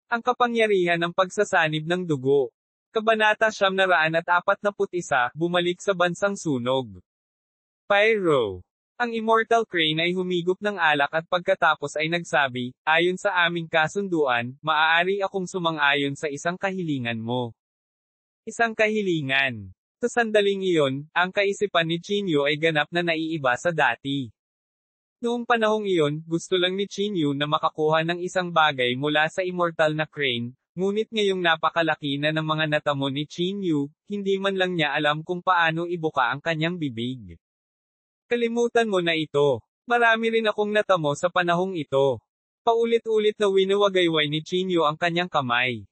Ang kapangyarihan ng pagsasanib ng dugo. Kabanata 941, bumalik sa bansang sunog. Pyro. Ang Immortal Crane ay humigop ng alak at pagkatapos ay nagsabi, ayon sa aming kasunduan, maaari akong sumang-ayon sa isang kahilingan mo. Isang kahilingan. Sa sandaling iyon, ang kaisipan ni Chinyu ay ganap na naiiba sa dati. Noong panahong iyon, gusto lang ni Chinyu na makakuha ng isang bagay mula sa immortal na crane, ngunit ngayong napakalaki na ng mga natamo ni Chinyu, hindi man lang niya alam kung paano ibuka ang kanyang bibig. Kalimutan mo na ito. Marami rin akong natamo sa panahong ito. Paulit-ulit na winuwagayway ni Chinyu ang kanyang kamay.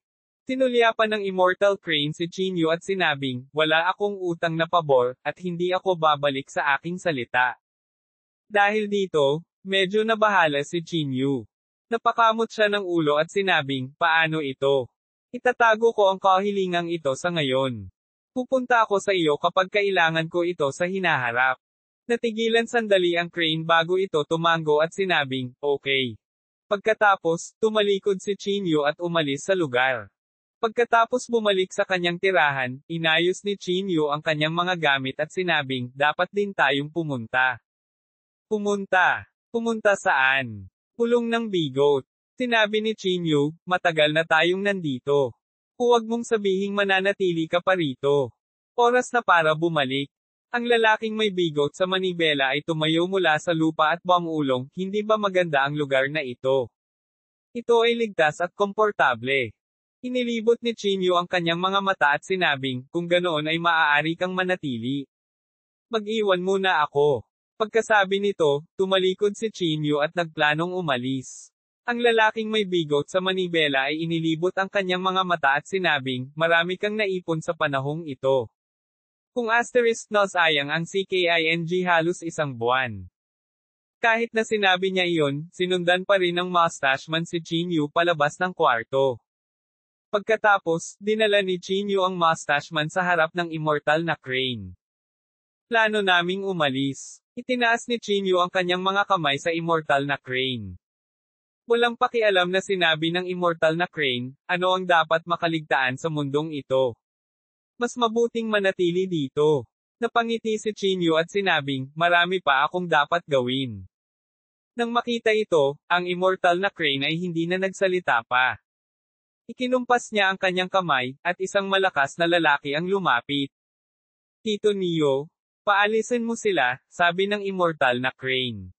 Tinulyapan ng Immortal Crane si Chinyu at sinabing, wala akong utang na pabor, at hindi ako babalik sa aking salita. Dahil dito, medyo nabahala si Chinyu. Napakamot siya ng ulo at sinabing, paano ito? Itatago ko ang kahilingang ito sa ngayon. Pupunta ako sa iyo kapag kailangan ko ito sa hinaharap. Natigilan sandali ang crane bago ito tumango at sinabing, okay. Pagkatapos, tumalikod si Chinyu at umalis sa lugar. Pagkatapos bumalik sa kanyang tirahan, inayos ni Chinyu ang kanyang mga gamit at sinabing, dapat din tayong pumunta. Pumunta. Pumunta saan? Pulong ng bigot. Sinabi ni Chinyu, matagal na tayong nandito. Huwag mong sabihing mananatili ka pa rito. Oras na para bumalik. Ang lalaking may bigot sa manibela ay tumayo mula sa lupa at bumulong, hindi ba maganda ang lugar na ito? Ito ay ligtas at komportable. Inilibot ni Chinyu ang kanyang mga mata at sinabing, kung ganoon ay maaari kang manatili. Mag-iwan muna ako. Pagkasabi nito, tumalikod si Chinyu at nagplanong umalis. Ang lalaking may bigot sa manibela ay inilibot ang kanyang mga mata at sinabing, marami kang naipon sa panahong ito. Kung asterisk na sayang ang CKING halos isang buwan. Kahit na sinabi niya iyon, sinundan pa rin ng mustache man si Chinyu palabas ng kwarto. Pagkatapos, dinala ni Chinyu ang mustache man sa harap ng immortal na crane. Plano naming umalis. Itinaas ni Chinyu ang kanyang mga kamay sa immortal na crane. Walang pakialam na sinabi ng immortal na crane, ano ang dapat makaligtaan sa mundong ito. Mas mabuting manatili dito. Napangiti si Chinyu at sinabing, marami pa akong dapat gawin. Nang makita ito, ang immortal na crane ay hindi na nagsalita pa. Ikinumpas niya ang kanyang kamay, at isang malakas na lalaki ang lumapit. Tito Neo, paalisin mo sila, sabi ng immortal na crane.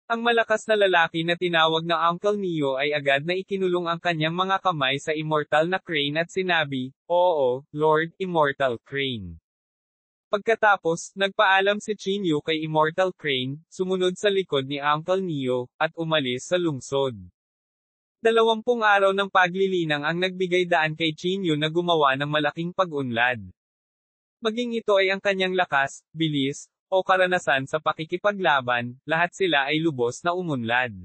Ang malakas na lalaki na tinawag na Uncle Neo ay agad na ikinulong ang kanyang mga kamay sa Immortal na Crane at sinabi, oo, Lord Immortal Crane. Pagkatapos, nagpaalam si Chinyu kay Immortal Crane, sumunod sa likod ni Uncle Neo, at umalis sa lungsod. 20 araw ng paglilinang ang nagbigay daan kay Chinyu na gumawa ng malaking pag-unlad. Maging ito ay ang kanyang lakas, bilis, o karanasan sa pakikipaglaban, lahat sila ay lubos na umunlad.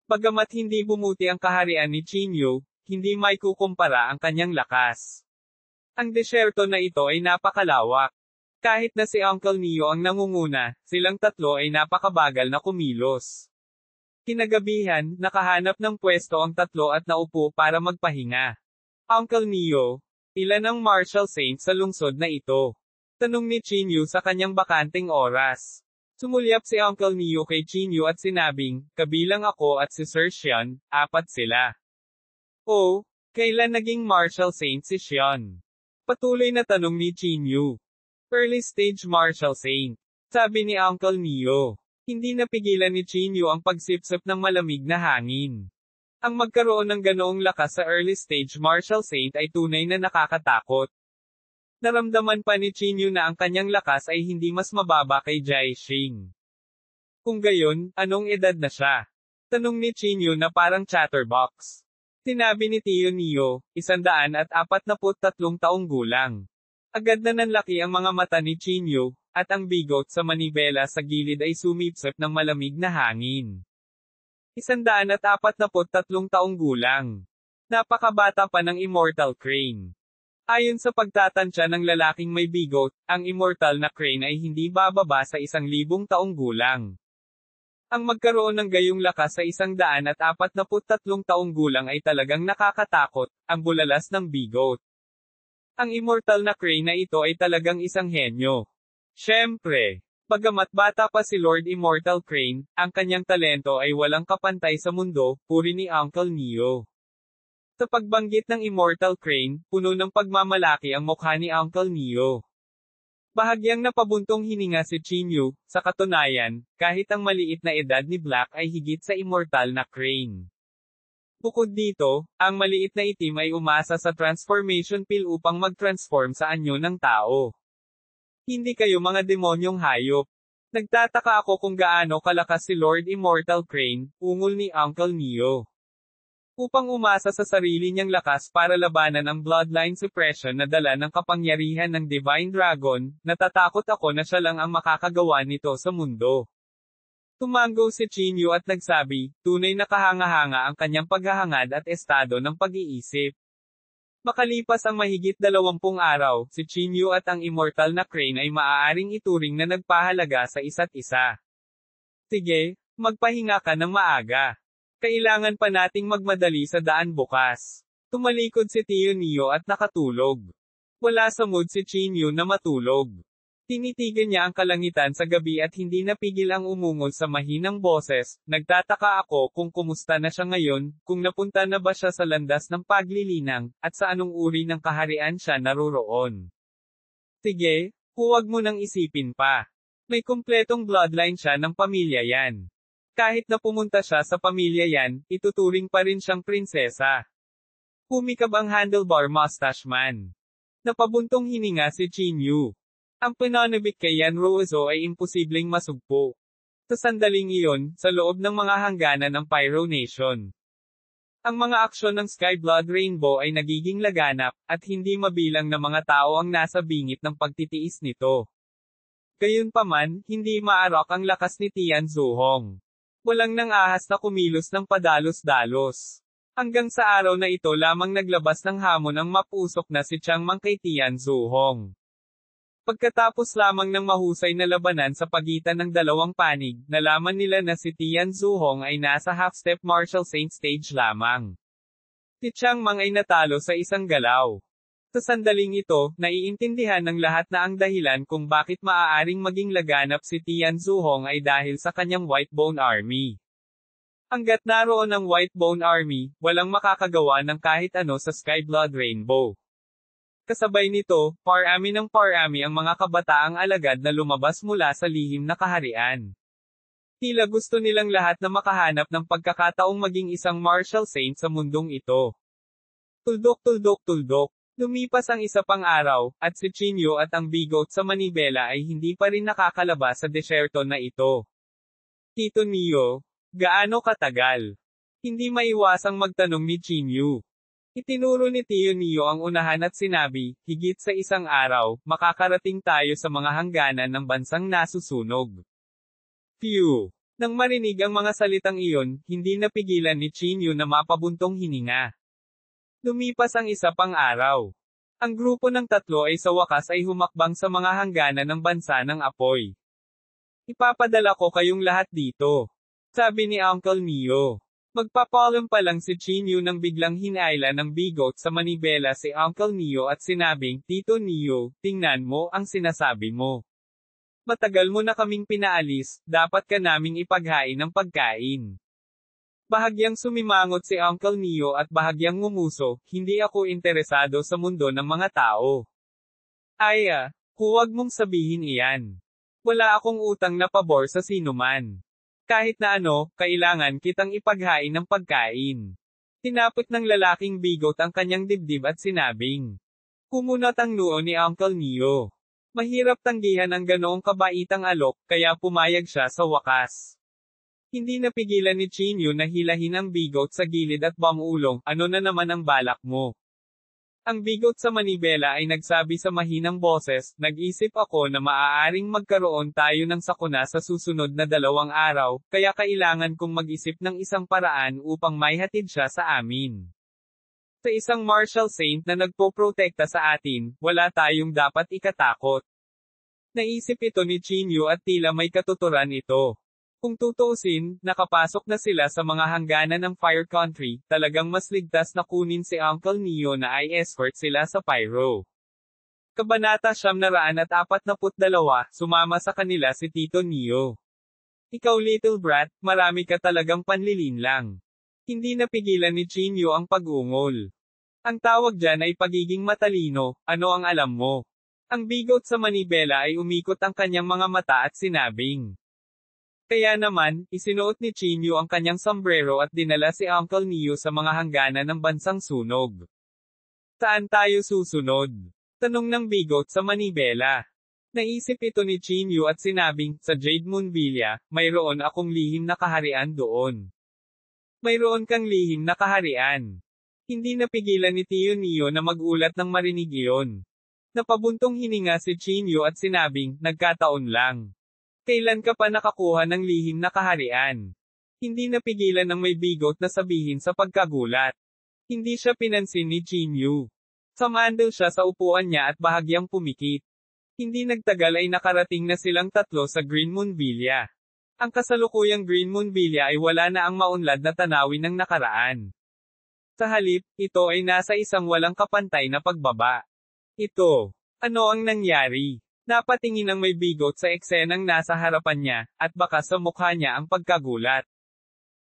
Bagamat hindi bumuti ang kaharian ni Chinyu, hindi maikukumpara ang kanyang lakas. Ang desyerto na ito ay napakalawak. Kahit na si Uncle Neo ang nangunguna, silang tatlo ay napakabagal na kumilos. Kinagabihan, nakahanap ng pwesto ang tatlo at naupo para magpahinga. Uncle Neo, ilan ang martial saints sa lungsod na ito? Tanong ni Chinyu sa kanyang bakanteng oras. Sumulyap si Uncle Neo kay Chinyu at sinabing, kabilang ako at si Sir Xian, 4 sila. Oh, kailan naging martial saint si Xian? Patuloy na tanong ni Chinyu. Early stage martial saint. Sabi ni Uncle Neo. Hindi napigilan ni Chinyu ang pagsipsip ng malamig na hangin. Ang magkaroon ng ganoong lakas sa early stage martial saint ay tunay na nakakatakot. Naramdaman pa ni Chinyu na ang kanyang lakas ay hindi mas mababa kay Jai Xing. Kung gayon, anong edad na siya? Tanong ni Chinyu na parang chatterbox. Sinabi ni Tio Neo, 143 taong gulang. Agad na nanlaki ang mga mata ni Chinyu, at ang bigot sa manibela sa gilid ay sumipsip ng malamig na hangin. 143 taong gulang. Napakabata pa ng Immortal Crane. Ayon sa pagtatansya ng lalaking may bigot, ang Immortal na Crane ay hindi bababa sa 1,000 taong gulang. Ang magkaroon ng gayong lakas sa 143 taong gulang ay talagang nakakatakot, ang bulalas ng bigot. Ang immortal na Crane na ito ay talagang isang henyo. Siyempre, bagamat bata pa si Lord Immortal Crane, ang kanyang talento ay walang kapantay sa mundo, puri ni Uncle Neo. Sa pagbanggit ng Immortal Crane, puno ng pagmamalaki ang mukha ni Uncle Neo. Bahagyang napabuntong hininga si Chinyu, sa katunayan, kahit ang maliit na edad ni Black ay higit sa Immortal na Crane. Bukod dito, ang maliit na itim ay umasa sa transformation pill upang mag-transform sa anyo ng tao. Hindi kayo mga demonyong hayop. Nagtataka ako kung gaano kalakas si Lord Immortal Crane, ungol ni Uncle Neo. Upang umasa sa sarili niyang lakas para labanan ang bloodline suppression na dala ng kapangyarihan ng Divine Dragon, natatakot ako na siya lang ang makakagawa nito sa mundo. Tumango si Chinyu at nagsabi, tunay na kahanga-hanga ang kanyang paghahangad at estado ng pag-iisip. Makalipas ang mahigit 20 araw, si Chinyu at ang Immortal na Crane ay maaaring ituring na nagpahalaga sa isa't isa. Sige, magpahinga ka ng maaga. Kailangan pa nating magmadali sa daan bukas. Tumalikod si Tio Neo at nakatulog. Wala sa mood si Chinyu na matulog. Tinitigan niya ang kalangitan sa gabi at hindi napigil ang umungol sa mahinang boses. Nagtataka ako kung kumusta na siya ngayon, kung napunta na ba siya sa landas ng paglilinang, at sa anong uri ng kaharian siya naroroon. Sige, huwag mo nang isipin pa. May kumpletong bloodline siya ng pamilya yan. Kahit na pumunta siya sa pamilya yan, ituturing pa rin siyang prinsesa. Humikab ang handlebar mustache man. Napabuntong hininga si Chinyu. Ang pananabik kay Yan Ruozo ay imposibleng masugpo. Sa sandaling iyon, sa loob ng mga hangganan ng Pyro Nation. Ang mga aksyon ng Sky Blood Rainbow ay nagiging laganap, at hindi mabilang na mga tao ang nasa bingit ng pagtitiis nito. Gayunpaman, hindi maarok ang lakas ni Tian Zuhong. Walang nang ahas na kumilos ng padalos-dalos. Hanggang sa araw na ito lamang naglabas ng hamon ang mapusok na si Chiang Mang kay Tian Zuhong. Pagkatapos lamang ng mahusay na labanan sa pagitan ng dalawang panig, nalaman nila na si Tian Zuhong ay nasa half-step martial saint stage lamang. Si Chiang Mang ay natalo sa isang galaw. Sa sandaling ito, naiintindihan ng lahat na ang dahilan kung bakit maaaring maging laganap si Tian Zuhong ay dahil sa kanyang White Bone Army. Hanggat naroon ang White Bone Army, walang makakagawa ng kahit ano sa Sky Blood Rainbow. Kasabay nito, parami ng parami ang mga kabataang alagad na lumabas mula sa lihim na kaharian. Tila gusto nilang lahat na makahanap ng pagkakataong maging isang martial saint sa mundong ito. Tuldok. Lumipas ang isa pang araw, at si Chinyu at ang bigot sa manibela ay hindi pa rin nakakalabas sa desyerto na ito. Tito Neo, gaano katagal? Hindi maiwasang magtanong ni Chinyu. Itinuro ni Tio Neo ang unahan at sinabi, higit sa isang araw, makakarating tayo sa mga hangganan ng bansang nasusunog. Phew! Nang marinig ang mga salitang iyon, hindi napigilan ni Chinyu na mapabuntong hininga. Lumipas ang isa pang araw. Ang grupo ng tatlo ay sa wakas ay humakbang sa mga hangganan ng bansa ng apoy. Ipapadala ko kayong lahat dito. Sabi ni Uncle Neo. Magpapaalam pa lang si Chinyu nang biglang hinaila ng bigot sa manibela si Uncle Neo at sinabing, Tito Neo, tingnan mo ang sinasabi mo. Matagal mo na kaming pinaalis, dapat ka naming ipaghain ng pagkain. Bahagyang sumimangot si Uncle Neo at bahagyang ngumuso, hindi ako interesado sa mundo ng mga tao. Huwag mong sabihin iyan. Wala akong utang na pabor sa sinuman. Kahit na ano, kailangan kitang ipaghain ng pagkain. Tinapot ng lalaking bigot ang kanyang dibdib at sinabing. Kumunot ang noo ni Uncle Neo. Mahirap tanggihan ang ganoong kabaitang alok, kaya pumayag siya sa wakas. Hindi napigilan ni Chinyu na hilahin ang bigot sa gilid at bamulong, ano na naman ang balak mo? Ang bigot sa manibela ay nagsabi sa mahinang boses, nag-isip ako na maaaring magkaroon tayo ng sakuna sa susunod na 2 araw, kaya kailangan kong mag-isip ng isang paraan upang maihatid siya sa amin. Sa isang martial saint na nagpoprotekta sa atin, wala tayong dapat ikatakot. Naisip ito ni Chinyu at tila may katuturan ito. Kung tutuusin, nakapasok na sila sa mga hangganan ng Fire Country, talagang mas ligtas na kunin si Uncle Neo na ay escort sila sa Pyro. Kabanata 942, sumama sa kanila si Tito Neo. Ikaw little brat, marami ka talagang panlilinlang. Hindi napigilan ni Chinyo ang pag-ungol. Ang tawag dyan ay pagiging matalino, ano ang alam mo? Ang bigot sa manibela ay umikot ang kanyang mga mata at sinabing. Kaya naman, isinuot ni Chinyo ang kanyang sombrero at dinala si Uncle Neo sa mga hangganan ng bansang sunog. Saan tayo susunod? Tanong ng bigot sa manibela. Naisip ito ni Chinyo at sinabing, sa Jade Moon Villa, mayroon akong lihim na kaharian doon. Mayroon kang lihim na kaharian. Hindi napigilan ni Tio Neo na magulat nang marinig iyon. Napabuntong hininga si Chinyo at sinabing, nagkataon lang. Kailan ka pa nakakuha ng lihim na kaharian? Hindi napigilan ng may bigot na sabihin sa pagkagulat. Hindi siya pinansin ni Chinyo. Samandal siya sa upuan niya at bahagyang pumikit. Hindi nagtagal ay nakarating na silang tatlo sa Green Moon Villa. Ang kasalukuyang Green Moon Villa ay wala na ang maunlad na tanawin ng nakaraan. Sa halip, ito ay nasa isang walang kapantay na pagbaba. Ito. Ano ang nangyari? Napatingin ang may bigot sa eksenang nasa harapan niya, at baka sa mukha niya ang pagkagulat.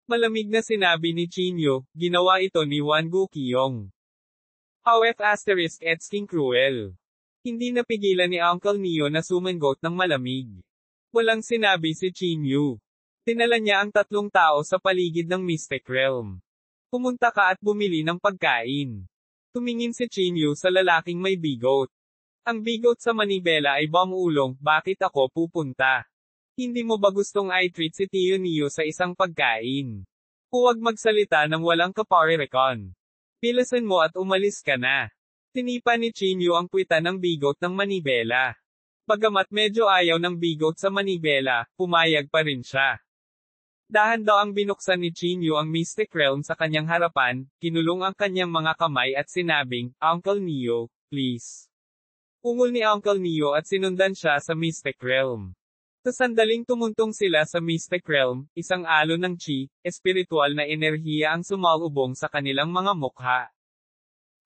Malamig na sinabi ni Chinyo, ginawa ito ni Wan Guqiyong. How ******* cruel. Hindi napigilan ni Uncle Neo na sumangot ng malamig. Walang sinabi si Chinyo. Dinala niya ang tatlong tao sa paligid ng Mystic Realm. Pumunta ka at bumili ng pagkain. Tumingin si Chinyo sa lalaking may bigot. Ang bigot sa manibela ay bumulong, bakit ako pupunta? Hindi mo ba gustong i-treat si Tio Neo sa isang pagkain? Huwag magsalita ng walang kaparerekon. Pilasan mo at umalis ka na. Tinipa ni Chinyo ang kwita ng bigot ng manibela. Bagamat medyo ayaw ng bigot sa manibela, pumayag pa rin siya. Dahan daw ang binuksan ni Chinyo ang Mystic Realm sa kanyang harapan, kinulong ang kanyang mga kamay at sinabing, Uncle Neo, please. Ungol ni Uncle Neo at sinundan siya sa Mystic Realm. Sa sandaling tumuntong sila sa Mystic Realm, isang alon ng chi, espiritual na enerhiya ang sumalubong sa kanilang mga mukha.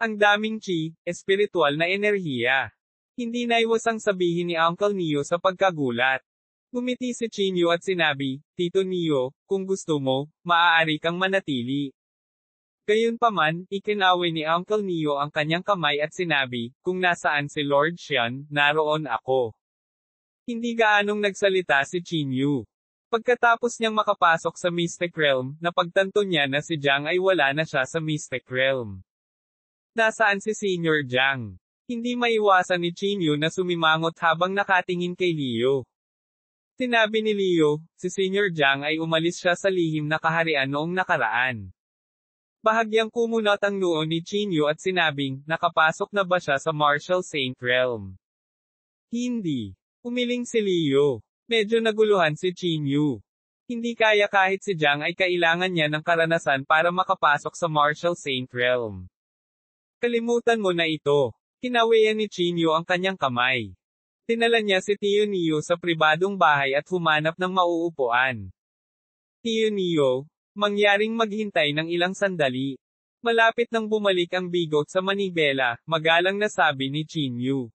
Ang daming chi, espiritual na enerhiya. Hindi naiwasang sabihin ni Uncle Neo sa pagkagulat. Ngumiti si Chinyo at sinabi, Tito Neo, kung gusto mo, maaari kang manatili. Gayunpaman, ikinaway ni Uncle Neo ang kanyang kamay at sinabi, kung nasaan si Lord Xian, naroon ako. Hindi gaanong nagsalita si Chinyo. Pagkatapos niyang makapasok sa Mystic Realm, napagtanto niya na si Jiang ay wala na siya sa Mystic Realm. Nasaan si Senior Jiang? Hindi maiwasan ni Chinyo na sumimangot habang nakatingin kay Leo. Sinabi ni Leo, si Senior Jiang ay umalis siya sa lihim na kaharian noong nakaraan. Bahagyang kumunot ang noo ni Chinyo at sinabing, nakapasok na ba siya sa Martial Saint Realm? Hindi. Umiling si Leo. Medyo naguluhan si Chinyo. Hindi kaya kahit si Jiang ay kailangan niya ng karanasan para makapasok sa Martial Saint Realm. Kalimutan mo na ito. Kinawayan ni Chinyo ang kanyang kamay. Tinala niya si Tio Neo sa pribadong bahay at humanap ng mauupuan. Tio Neo, mangyaring maghintay ng ilang sandali. Malapit nang bumalik ang bigot sa manibela, magalang na sabi ni Chinyo.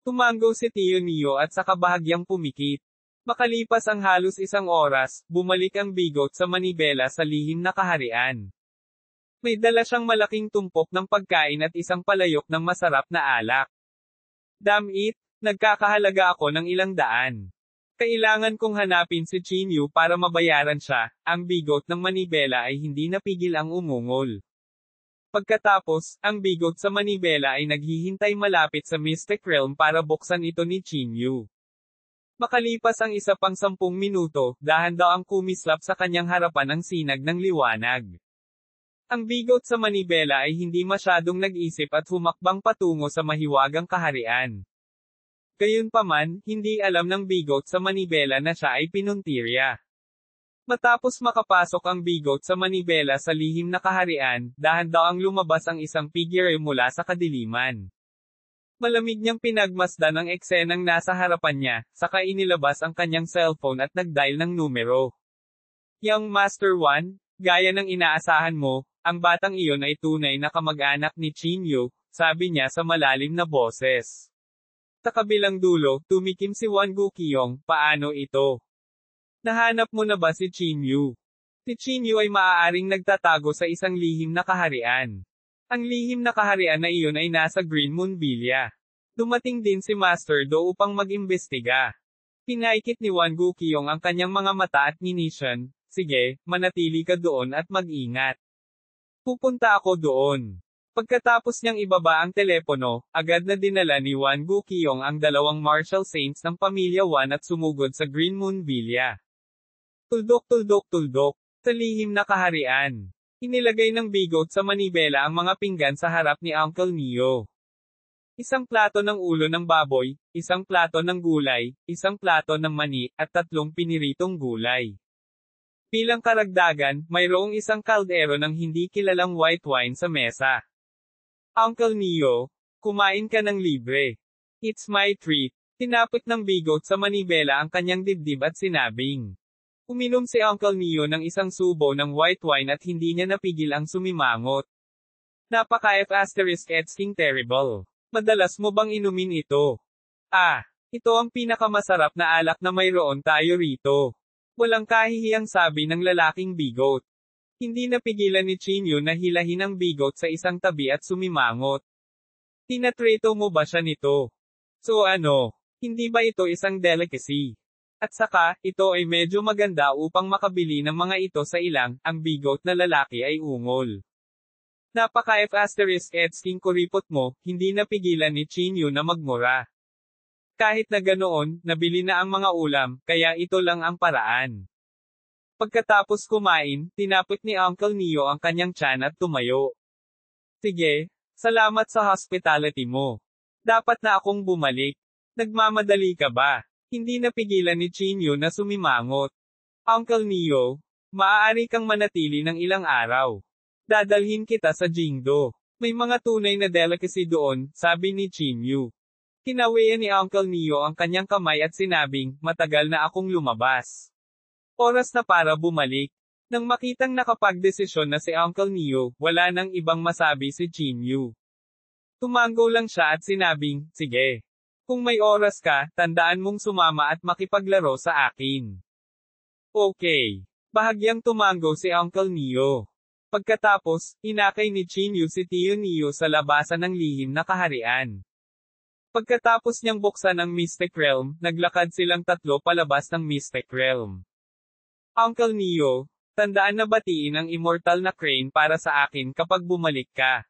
Tumango si Tio Neo at saka bahagyang pumikit. Makalipas ang halos isang oras, bumalik ang bigot sa manibela sa lihim na kaharian. May dala siyang malaking tumpok ng pagkain at isang palayok ng masarap na alak. Damn it, nagkakahalaga ako ng ilang daan. Kailangan kong hanapin si Chinyo para mabayaran siya. Ang bigot ng manibela ay hindi napigil ang umungol. Pagkatapos, ang bigot sa manibela ay naghihintay malapit sa Mystic Realm para buksan ito ni Chinyo. Makalipas ang isa pang 10 minuto, dahan daw ang kumislap sa kanyang harapan ang sinag ng liwanag. Ang bigot sa manibela ay hindi masyadong nag-isip at humakbang patungo sa mahiwagang kaharian. Gayunpaman, hindi alam ng bigot sa manibela na siya ay pinuntirya. Matapos makapasok ang bigot sa manibela sa lihim na kaharian, dahan daw ang lumabas ang isang figure mula sa kadiliman. Malamig niyang pinagmasdan ang eksenang nasa harapan niya, saka inilabas ang kanyang cellphone at nag-dial ng numero. Young Master 1, gaya ng inaasahan mo, ang batang iyon ay tunay na kamag-anak ni Chinyu, sabi niya sa malalim na boses. Sa kabilang dulo, tumikim si Wan Guqiong, paano ito? Nahanap mo na ba si Chinyu? Si Chinyu ay maaaring nagtatago sa isang lihim na kaharian. Ang lihim na kaharian na iyon ay nasa Green Moon Villa. Dumating din si Master Do upang mag-imbestiga. Pinaikit ni Wan Guqiong ang kanyang mga mata at nginisyan, sige, manatili ka doon at mag-ingat. Pupunta ako doon. Pagkatapos niyang ibaba ang telepono, agad na dinala ni Wan Guqiong ang dalawang martial saints ng pamilya Wan at sumugod sa Green Moon Villa. Tuldok. Sa lihim na kaharian. Inilagay ng bigot sa manibela ang mga pinggan sa harap ni Uncle Neo. Isang plato ng ulo ng baboy, isang plato ng gulay, isang plato ng mani, at 3 piniritong gulay. Bilang karagdagan, mayroong isang kaldero ng hindi kilalang white wine sa mesa. Uncle Neo, kumain ka ng libre. It's my treat. Tinapit ng bigot sa manibela ang kanyang dibdib at sinabing. Uminom si Uncle Neo ng isang subo ng white wine at hindi niya napigil ang sumimangot. Napaka-F***ing terrible. Madalas mo bang inumin ito? Ito ang pinakamasarap na alak na mayroon tayo rito. Walang kahihiyang sabi ng lalaking bigot. Hindi napigilan ni Chinyu na hilahin ang bigot sa isang tabi at sumimangot. Tinatreto mo ba siya nito? So ano, hindi ba ito isang delicacy? At saka, ito ay medyo maganda upang makabili ng mga ito sa ilang, ang bigot na lalaki ay ungol. Napaka-F***ing kuripot mo, hindi napigilan ni Chinyu na magmura. Kahit na ganoon, nabili na ang mga ulam, kaya ito lang ang paraan. Pagkatapos kumain, tinapit ni Uncle Neo ang kanyang tiyan at tumayo. Sige, salamat sa hospitality mo. Dapat na akong bumalik. Nagmamadali ka ba? Hindi napigilan ni Chinyu na sumimangot. Uncle Neo, maaari kang manatili ng ilang araw. Dadalhin kita sa Jingdo. May mga tunay na delicacy doon, sabi ni Chinyu. Kinawian ni Uncle Neo ang kanyang kamay at sinabing, matagal na akong lumabas. Oras na para bumalik. Nang makitang nakapagdesisyon na si Uncle Neo, wala nang ibang masabi si Chinyu. Tumango lang siya at sinabing, sige. Kung may oras ka, tandaan mong sumama at makipaglaro sa akin. Okay. Bahagyang tumango si Uncle Neo. Pagkatapos, inakay ni Chinyu si Tio Neo sa labasan ng lihim na kaharian. Pagkatapos niyang buksan ang Mystic Realm, naglakad silang 3 palabas ng Mystic Realm. Uncle Neo, tandaan na batiin ang immortal na crane para sa akin kapag bumalik ka.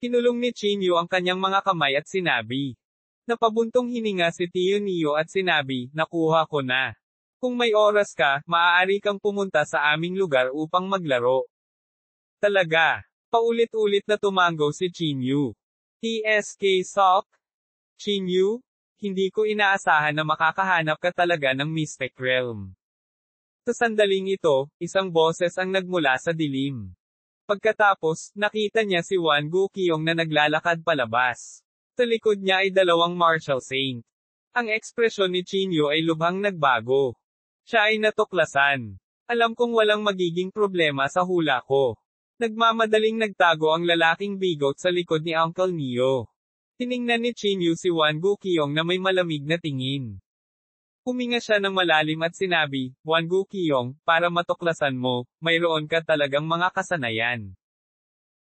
Kinulong ni Chinyu ang kanyang mga kamay at sinabi. Napabuntong hininga si Tio Neo at sinabi, nakuha ko na. Kung may oras ka, maaari kang pumunta sa aming lugar upang maglaro. Talaga. Paulit-ulit na tumango si Chinyu. TSK Sok? Chinyu? Hindi ko inaasahan na makakahanap ka talaga ng Mystic Realm. Sa sandaling ito, isang boses ang nagmula sa dilim. Pagkatapos, nakita niya si Wan Guqiong na naglalakad palabas. Sa likod niya ay 2 martial saint. Ang ekspresyon ni Chinyu ay lubhang nagbago. Siya ay natuklasan. Alam kong walang magiging problema sa hula ko. Nagmamadaling nagtago ang lalaking bigot sa likod ni Uncle Neo. Tiningnan ni Chinyu si Wan Guqiong na may malamig na tingin. Huminga siya ng malalim at sinabi, Wan Guqiong, para matuklasan mo, mayroon ka talagang mga kasanayan.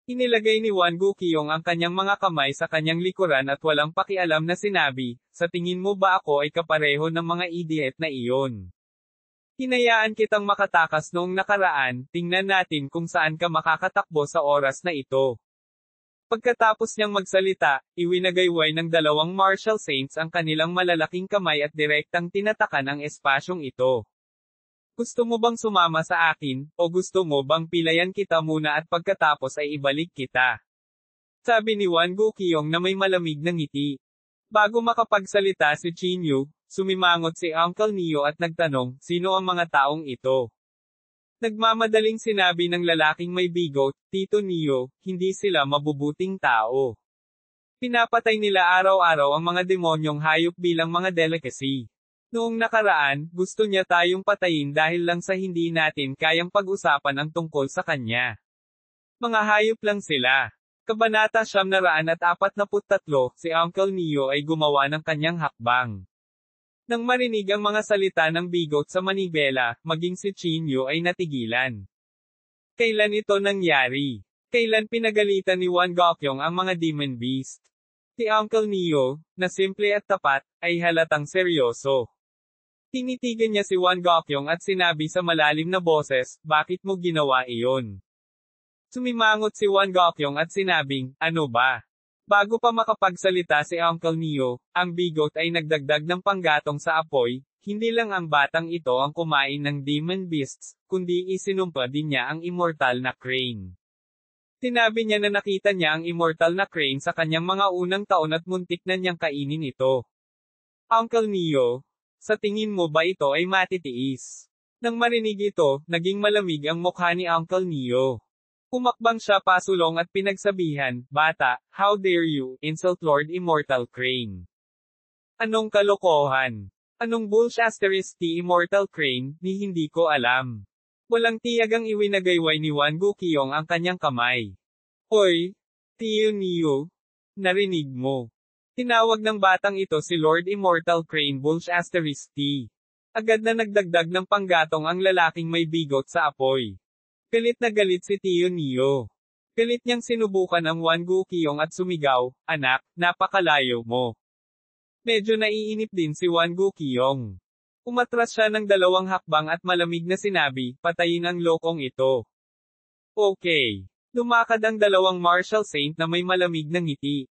Inilagay ni Wan Guqiong ang kanyang mga kamay sa kanyang likuran at walang pakialam na sinabi, sa tingin mo ba ako ay kapareho ng mga idiot na iyon? Hinayaan kitang makatakas noong nakaraan, tingnan natin kung saan ka makakatakbo sa oras na ito. Pagkatapos niyang magsalita, iwinagayway ng 2 martial saints ang kanilang malalaking kamay at direktang tinatakan ang espasyong ito. Gusto mo bang sumama sa akin, o gusto mo bang pilayan kita muna at pagkatapos ay ibalik kita? Sabi ni Wan Guqiong na may malamig na ngiti. Bago makapagsalita si Chinyu, sumimangot si Uncle Neo at nagtanong, sino ang mga taong ito? Nagmamadaling sinabi ng lalaking may bigot, Tito Neo, hindi sila mabubuting tao. Pinapatay nila araw-araw ang mga demonyong hayop bilang mga delicacy. Noong nakaraan, gusto niya tayong patayin dahil lang sa hindi natin kayang pag-usapan ang tungkol sa kanya. Mga hayop lang sila. Kabanata 943, si Uncle Neo ay gumawa ng kanyang hakbang. Nang marinig ang mga salita ng bigot sa manibela, maging si Chinyo ay natigilan. Kailan ito nangyari? Kailan pinagalitan ni Wan Gokyong ang mga demon beast? Si Uncle Neo, na simple at tapat, ay halatang seryoso. Tinitigan niya si Wan Gokyong at sinabi sa malalim na boses, bakit mo ginawa iyon? Sumimangot si Wan Gokyong at sinabing, ano ba? Bago pa makapagsalita si Uncle Neo, ang bigot ay nagdagdag ng panggatong sa apoy, hindi lang ang batang ito ang kumain ng demon beasts, kundi isinumpa din niya ang immortal na crane. Sinabi niya na nakita niya ang immortal na crane sa kanyang mga unang taon at muntik na niyang kainin ito. Uncle Neo, sa tingin mo ba ito ay matitiis? Nang marinig ito, naging malamig ang mukha ni Uncle Neo. Umakbang siya pasulong at pinagsabihan, bata, how dare you, insult Lord Immortal Crane? Anong kalokohan? Anong bullshit Immortal Crane, ni hindi ko alam. Walang tiyagang iwinagayway ni Wan Gokyong ang kanyang kamay. Hoy, Tio Neo, narinig mo. Tinawag ng batang ito si Lord Immortal Crane Bullshit. Agad na nagdagdag ng panggatong ang lalaking may bigot sa apoy. Galit na galit si Tio Neo. Galit niyang sinubukan ang Wan Gokyong at sumigaw, anak, napakalayo mo. Medyo naiinip din si Wan Gokyong. Umatras siya ng 2 hakbang at malamig na sinabi, patayin ang lokong ito. Okay. Lumakad ang 2 martial saint na may malamig na ngiti.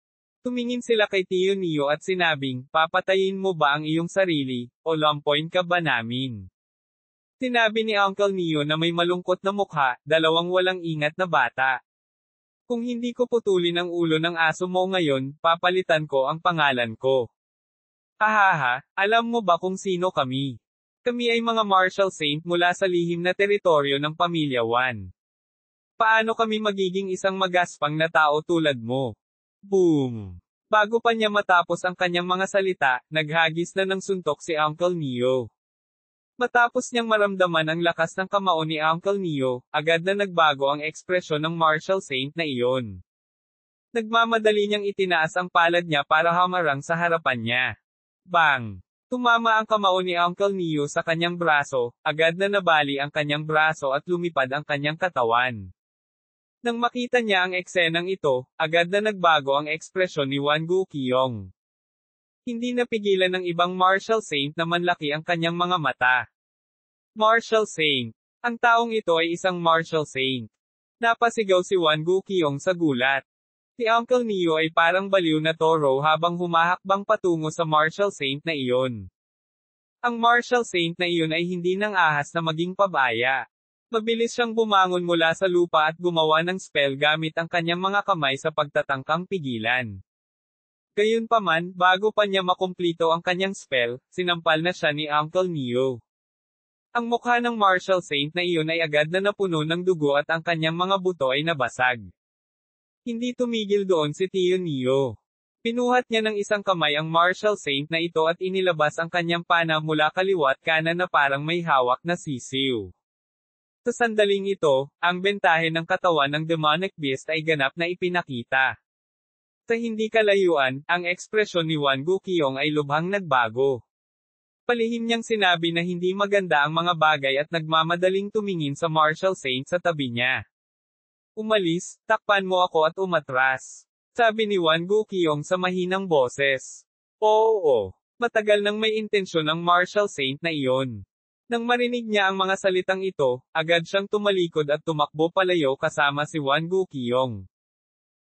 Tumingin sila kay Tio Neo at sinabing, papatayin mo ba ang iyong sarili, o lampoin ka ba namin? Sinabi ni Uncle Neo na may malungkot na mukha, 2 walang ingat na bata. Kung hindi ko putulin ang ulo ng aso mo ngayon, papalitan ko ang pangalan ko. Hahaha, alam mo ba kung sino kami? Kami ay mga martial saint mula sa lihim na teritoryo ng pamilya Wan. Paano kami magiging isang magaspang na tao tulad mo? Boom! Bago pa niya matapos ang kanyang mga salita, naghagis na ng suntok si Uncle Neo. Matapos niyang maramdaman ang lakas ng kamao ni Uncle Neo, agad na nagbago ang ekspresyon ng martial saint na iyon. Nagmamadali niyang itinaas ang palad niya para hamarang sa harapan niya. Bang! Tumama ang kamao ni Uncle Neo sa kanyang braso, agad na nabali ang kanyang braso at lumipad ang kanyang katawan. Nang makita niya ang eksenang ito, agad na nagbago ang ekspresyon ni Wan Gokyong. Hindi napigilan ng ibang martial saint na manlaki ang kanyang mga mata. Martial saint. Ang taong ito ay isang martial saint. Napasigaw si Wan Gokyong sa gulat. Si Uncle Neo ay parang baliw na toro habang humahakbang patungo sa martial saint na iyon. Ang martial saint na iyon ay hindi nang ahas na maging pabaya. Mabilis siyang bumangon mula sa lupa at gumawa ng spell gamit ang kanyang mga kamay sa pagtatangkang pigilan. Gayunpaman, bago pa niya makumplito ang kanyang spell, sinampal na siya ni Uncle Neo. Ang mukha ng martial saint na iyon ay agad na napuno ng dugo at ang kanyang mga buto ay nabasag. Hindi tumigil doon si Tio Neo. Pinuhat niya ng isang kamay ang martial saint na ito at inilabas ang kanyang pana mula kaliwat kanan na parang may hawak na sisiw. Sa sandaling ito, ang bentahe ng katawan ng demonic beast ay ganap na ipinakita. Sa hindi kalayuan, ang ekspresyon ni Wan Gokyong ay lubhang nagbago. Palihim niyang sinabi na hindi maganda ang mga bagay at nagmamadaling tumingin sa martial saint sa tabi niya. Umalis, takpan mo ako at umatras. Sabi ni Wan Gokyong sa mahinang boses. Oo. Matagal nang may intensyon ang martial saint na iyon. Nang marinig niya ang mga salitang ito, agad siyang tumalikod at tumakbo palayo kasama si Wan Gokyong.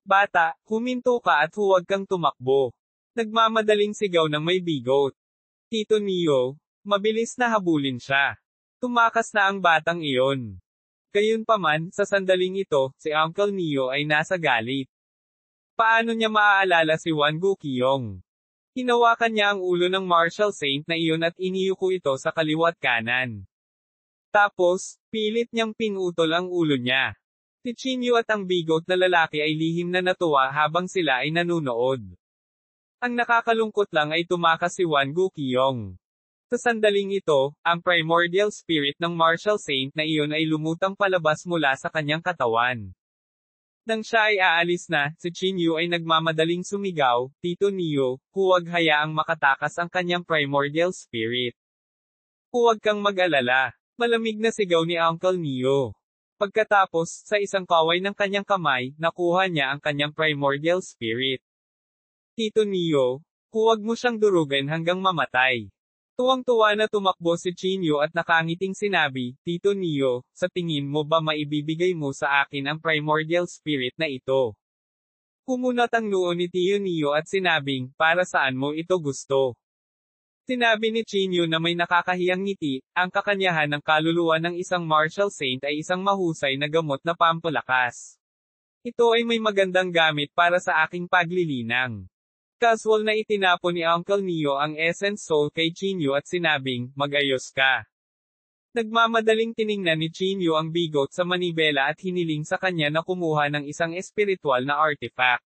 Bata, huminto ka at huwag kang tumakbo. Nagmamadaling sigaw ng may bigot. Tito Neo, mabilis na habulin siya. Tumakas na ang batang iyon. Gayunpaman, sa sandaling ito, si Uncle Neo ay nasa galit. Paano niya maaalala si Wan Gokyong? Hinawakan niya ang ulo ng martial saint na iyon at iniyuko ito sa kaliwat kanan. Tapos, pilit niyang pinutol ang ulo niya. Tichinyo at ang bigot na lalaki ay lihim na natuwa habang sila ay nanunood. Ang nakakalungkot lang ay tumakas si Wan Guqiyong. Sa sandaling ito, ang primordial spirit ng martial saint na iyon ay lumutang palabas mula sa kanyang katawan. Nang siya ay aalis na, si Chinyu ay nagmamadaling sumigaw, "Tito Neo, huwag hayaang makatakas ang kanyang primordial spirit. Huwag kang mag-alala." Malamig na sigaw ni Uncle Neo. Pagkatapos, sa isang kaway ng kanyang kamay, nakuha niya ang kanyang primordial spirit. "Tito Neo, huwag mo siyang durugin hanggang mamatay." Tuwang-tuwa na tumakbo si Chinyu at nakangiting sinabi, "Tito Neo, sa tingin mo ba maibibigay mo sa akin ang primordial spirit na ito?" Kumunat ang noo ni Tio Neo at sinabing, "Para saan mo ito gusto?" Sinabi ni Chinyu na may nakakahiyang ngiti, ang kakanyahan ng kaluluwa ng isang martial saint ay isang mahusay na gamot na pampalakas. Ito ay may magandang gamit para sa aking paglilinang. Casual na itinapon ni Uncle Neo ang essence soul kay Chinyu at sinabing, "Mag-ayos ka." Nagmamadaling tiningnan ni Chinyu ang bigot sa manibela at hiniling sa kanya na kumuha ng isang espiritual na artifact.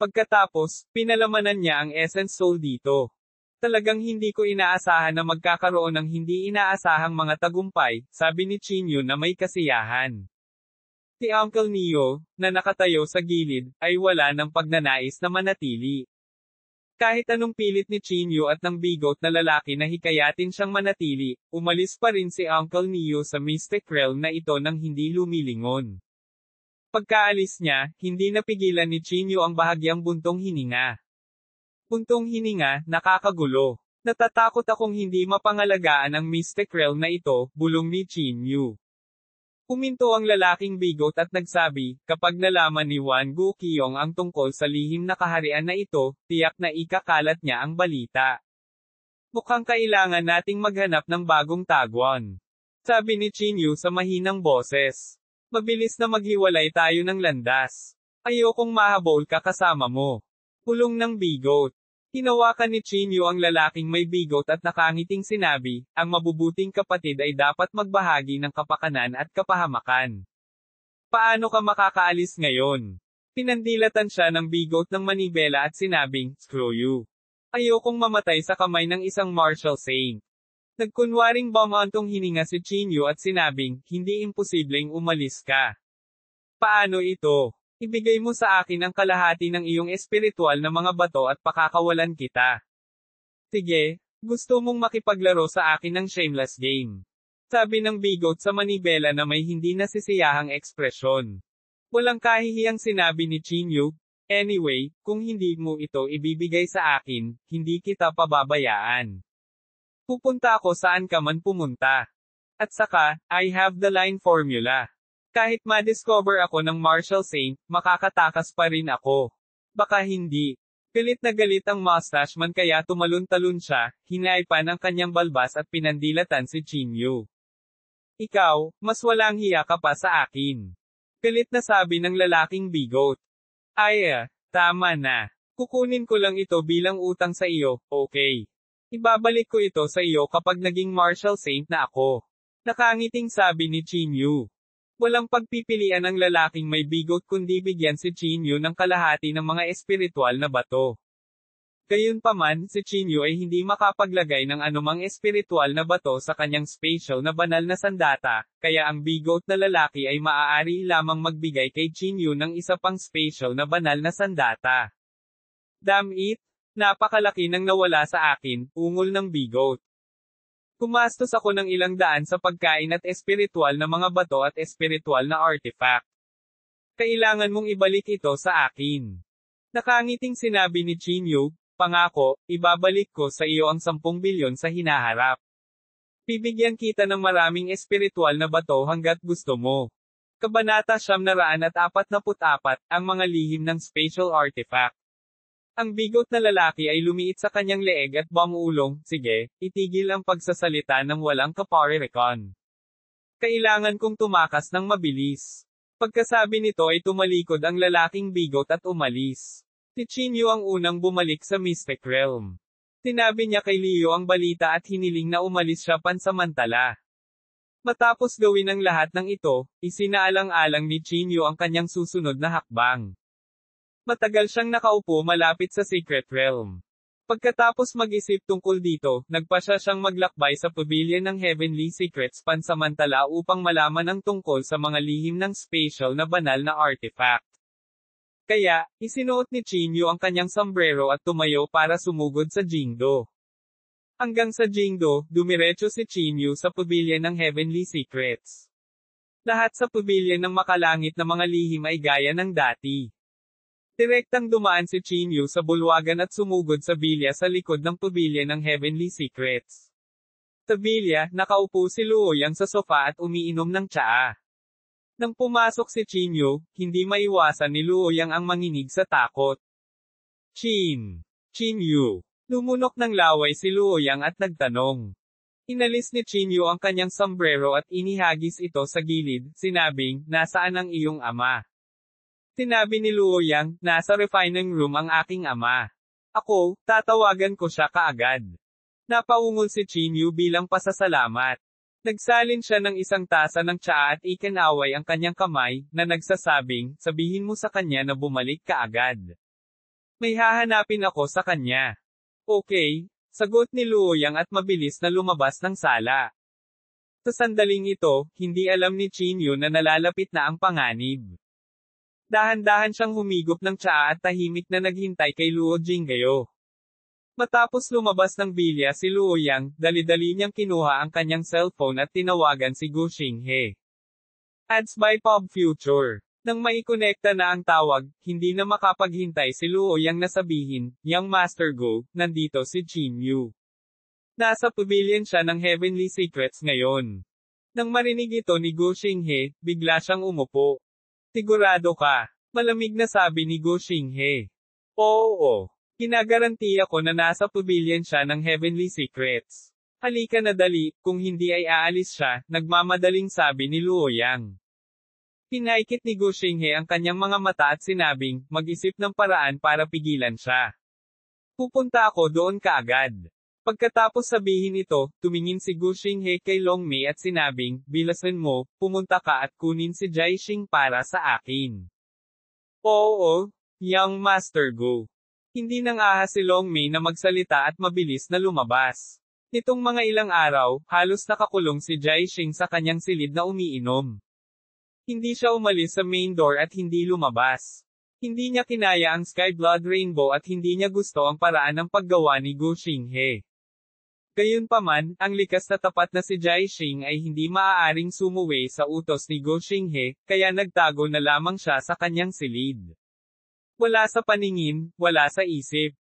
Pagkatapos, pinalamanan niya ang essence soul dito. "Talagang hindi ko inaasahan na magkakaroon ng hindi inaasahang mga tagumpay," sabi ni Chinyu na may kasiyahan. Si Uncle Neo, na nakatayo sa gilid, ay wala ng pagnanais na manatili. Kahit anong pilit ni Chinyu at ng bigot na lalaki na hikayatin siyang manatili, umalis pa rin si Uncle Neo sa mystic realm na ito nang hindi lumilingon. Pagkaalis niya, hindi napigilan ni Chinyu ang bahagyang buntong hininga. Buntong hininga, nakakagulo. "Natatakot akong hindi mapangalagaan ang mystic realm na ito," bulong ni Chinyu. Huminto ang lalaking bigot at nagsabi, "Kapag nalaman ni Wan Guqiyong ang tungkol sa lihim na kaharian na ito, tiyak na ikakalat niya ang balita. Mukhang kailangan nating maghanap ng bagong tagwan." Sabi ni Chinyu sa mahinang boses. "Mabilis na maghiwalay tayo ng landas. Ayokong mahabol ka kasama mo." Pulong ng bigot. Hinawakan ni Chinyu ang lalaking may bigot at nakangiting sinabi, "Ang mabubuting kapatid ay dapat magbahagi ng kapakanan at kapahamakan. Paano ka makakaalis ngayon?" Pinandilatan siya ng bigot ng manibela at sinabing, "Screw you. Ayokong mamatay sa kamay ng isang martial saint." Nagkunwaring bumantong hininga si Chinyu at sinabing, "Hindi imposibleng umalis ka. Paano ito? Ibigay mo sa akin ang kalahati ng iyong espiritual na mga bato at pakakawalan kita. Sige, gusto mong makipaglaro sa akin ng shameless game." Sabi ng bigot sa manibela na may hindi nasisiyahang ekspresyon. Walang kahihiyang sinabi ni Chinyu, "Anyway, kung hindi mo ito ibibigay sa akin, hindi kita pababayaan. Pupunta ako saan ka man pumunta. At saka, I have the line formula. Kahit ma-discover ako ng martial saint, makakatakas pa rin ako. Baka hindi." Galit na galit ang mustache man kaya tumalon-talon siya, hinaipan ang kanyang balbas at pinandilatan si Chinyu. "Ikaw, mas walang hiya ka pa sa akin." Galit na sabi ng lalaking bigot. "Ay, tama na. Kukunin ko lang ito bilang utang sa iyo, okay? Ibabalik ko ito sa iyo kapag naging martial saint na ako." Nakangiting sabi ni Chinyu. Walang pagpipilian ang lalaking may bigot kundi bigyan si Chinyu ng kalahati ng mga espiritual na bato. Gayunpaman, si Chinyu ay hindi makapaglagay ng anumang espiritual na bato sa kanyang special na banal na sandata, kaya ang bigot na lalaki ay maaari lamang magbigay kay Chinyu ng isa pang special na banal na sandata. "Damn it! Napakalaki ng nawala sa akin," ungol ng bigot. "Gumastos ako ng ilang daan sa pagkain at espiritual na mga bato at espiritual na artifact. Kailangan mong ibalik ito sa akin." Nakangiting sinabi ni Chinyu, "Pangako, ibabalik ko sa iyo ang 10 bilyon sa hinaharap. Bibigyan kita ng maraming espiritual na bato hanggat gusto mo." Kabanata 944, ang mga lihim ng spatial artifact. Ang bigot na lalaki ay lumiit sa kanyang leeg at bumulong, "Sige, itigil ang pagsasalita ng walang kaparirikon. Kailangan kong tumakas ng mabilis." Pagkasabi nito ay tumalikod ang lalaking bigot at umalis. Si Chinyu ang unang bumalik sa mystic realm. Sinabi niya kay Leo ang balita at hiniling na umalis siya pansamantala. Matapos gawin ang lahat ng ito, isinaalang-alang ni Chinyu ang kanyang susunod na hakbang. Matagal siyang nakaupo malapit sa Secret Realm. Pagkatapos mag-isip tungkol dito, nagpa siyang maglakbay sa pavilion ng Heavenly Secrets pansamantala upang malaman ang tungkol sa mga lihim ng special na banal na artifact. Kaya, isinuot ni Chinyu ang kanyang sombrero at tumayo para sumugod sa Jingdo. Hanggang sa Jingdo, dumiretso si Chinyu sa pavilion ng Heavenly Secrets. Lahat sa pavilion ng makalangit na mga lihim ay gaya ng dati. Direktang dumaan si Chinyu sa bulwagan at sumugod sa bilya sa likod ng pavilion ng Heavenly Secrets. Sa bilya, nakaupo si Luoyang sa sofa at umiinom ng tsaa. Nang pumasok si Chinyu, hindi maiwasan ni Luoyang ang manginig sa takot. Chinyu. Lumunok ng laway si Luoyang at nagtanong. Inalis ni Chinyu ang kanyang sombrero at inihagis ito sa gilid, sinabing, "Nasaan ang iyong ama?" Sinabi ni Luoyang, "Nasa refining room ang aking ama. Ako, tatawagan ko siya kaagad." Napaungol si Chinyu bilang pasasalamat. Nagsalin siya ng isang tasa ng tsaa at ikinaway ang kanyang kamay, na nagsasabing, "Sabihin mo sa kanya na bumalik kaagad. May hahanapin ako sa kanya." "Okay," sagot ni Luoyang at mabilis na lumabas ng sala. Sa sandaling ito, hindi alam ni Chinyu na nalalapit na ang panganib. Dahan-dahan siyang humigop ng tsaa at tahimik na naghintay kay Luo Jinggayo. Matapos lumabas ng bilya si Luoyang, dali-dali niyang kinuha ang kanyang cellphone at tinawagan si Gu Xinghe. Ads by Pop Future. Nang maikonekta na ang tawag, hindi na makapaghintay si Luoyang na sabihin, "Young Master Gu, nandito si Chinyu. Nasa pavilion siya ng Heavenly Secrets ngayon." Nang marinig ito ni Gu Xinghe, bigla siyang umupo. "Sigurado ka?" Malamig na sabi ni Gu Xinghe. "Oo. Ginagarantiya ko na nasa pavilion siya ng Heavenly Secrets. Halika na dali, kung hindi ay aalis siya," nagmamadaling sabi ni Luoyang. Pinaikit ni Gu Xinghe ang kanyang mga mata at sinabing, "Mag-isip ng paraan para pigilan siya. Pupunta ako doon kaagad." Pagkatapos sabihin ito, tumingin si Gu Xinghe kay Long Mei at sinabing, "Bilasan mo, pumunta ka at kunin si Jiaxing para sa akin." "Oo, Young Master Gu." Hindi nang ahas si Long Mei na magsalita at mabilis na lumabas. Nitong mga ilang araw, halos nakakulong si Jiaxing sa kanyang silid na umiinom. Hindi siya umalis sa main door at hindi lumabas. Hindi niya kinaya ang Sky Blood Rainbow at hindi niya gusto ang paraan ng paggawa ni Gu Xinghe. Gayunpaman, ang likas na tapat na si Jiaxing ay hindi maaaring sumuway sa utos ni Gu Xinghe, kaya nagtago na lamang siya sa kanyang silid. Wala sa paningin, wala sa isip.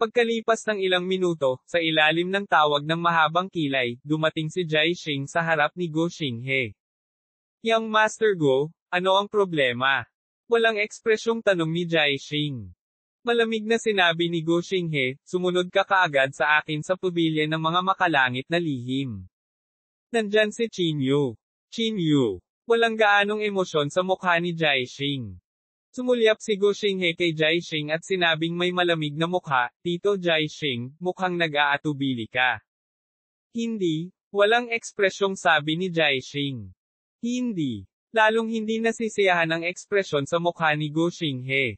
Pagkalipas ng ilang minuto, sa ilalim ng tawag ng mahabang kilay, dumating si Jiaxing sa harap ni Gu Xinghe. "Young Master Gu, ano ang problema?" Walang ekspresyong tanong ni Jiaxing. Malamig na sinabi ni Gu Xinghe, "Sumunod ka kaagad sa akin sa pavilion ng mga makalangit na lihim. Nandyan si Chinyu." Walang gaanong emosyon sa mukha ni Jiaxing. Sumulyap si Gu Xinghe kay Jiaxing at sinabing may malamig na mukha, "Tito Jiaxing, mukhang nag-aatubili ka." "Hindi." Walang ekspresyong sabi ni Jiaxing. "Hindi." Lalong hindi nasisiyahan ang ekspresyon sa mukha ni Gu Xinghe.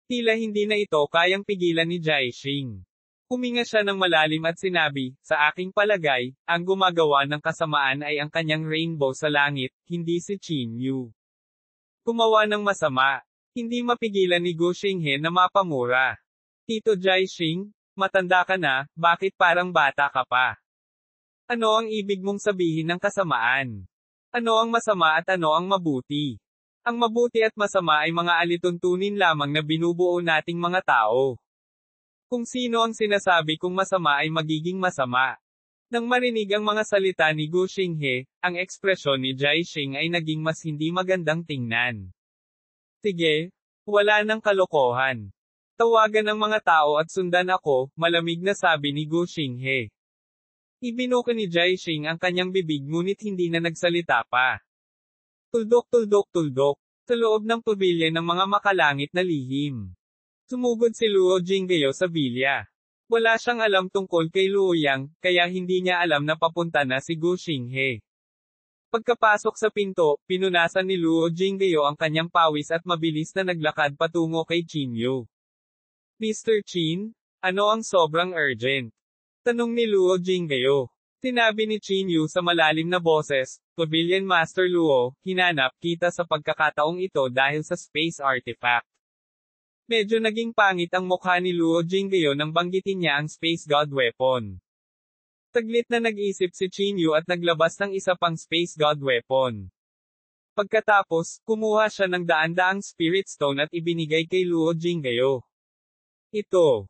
Tila hindi na ito kayang pigilan ni Jiaxing. Huminga siya ng malalim at sinabi, "Sa aking palagay, ang gumagawa ng kasamaan ay ang kanyang rainbow sa langit, hindi si Chinyu. Gumawa ng masama." Hindi mapigilan ni Gu Xinghe na mapamura. "Tito Jiaxing, matanda ka na, bakit parang bata ka pa? Ano ang ibig mong sabihin ng kasamaan? Ano ang masama at ano ang mabuti? Ang mabuti at masama ay mga alituntunin lamang na binubuo nating mga tao. Kung sino ang sinasabi kong masama ay magiging masama." Nang marinig ang mga salita ni Gu Xinghe, ang ekspresyon ni Jiaxing ay naging mas hindi magandang tingnan. "Sige, wala nang kalokohan. Tawagan ang mga tao at sundan ako," malamig na sabi ni Gu Xinghe. Ibinuka ni Jiaxing ang kanyang bibig ngunit hindi na nagsalita pa. Tuldok. Sa loob ng pavilion ng mga makalangit na lihim. Sumugod si Luo Jinggayo sa bilya. Wala siyang alam tungkol kay Luoyang, kaya hindi niya alam na papunta na si Gu Xinghe. Pagkapasok sa pinto, pinunasan ni Luo Jingyo ang kanyang pawis at mabilis na naglakad patungo kay Chinyu. Mr. Chin, ano ang sobrang urgent? Tanong ni Luo Jingyo. Sinabi ni Chinyu sa malalim na boses, Pavilion Master Luo, hinanap kita sa pagkakataong ito dahil sa space artifact. Medyo naging pangit ang mukha ni Luo Jingyo nang banggitin niya ang Space God Weapon. Saglit na nag-isip si Chinyu at naglabas ng isa pang Space God Weapon. Pagkatapos, kumuha siya ng daan-daang Spirit Stone at ibinigay kay Luo Jingyo. Ito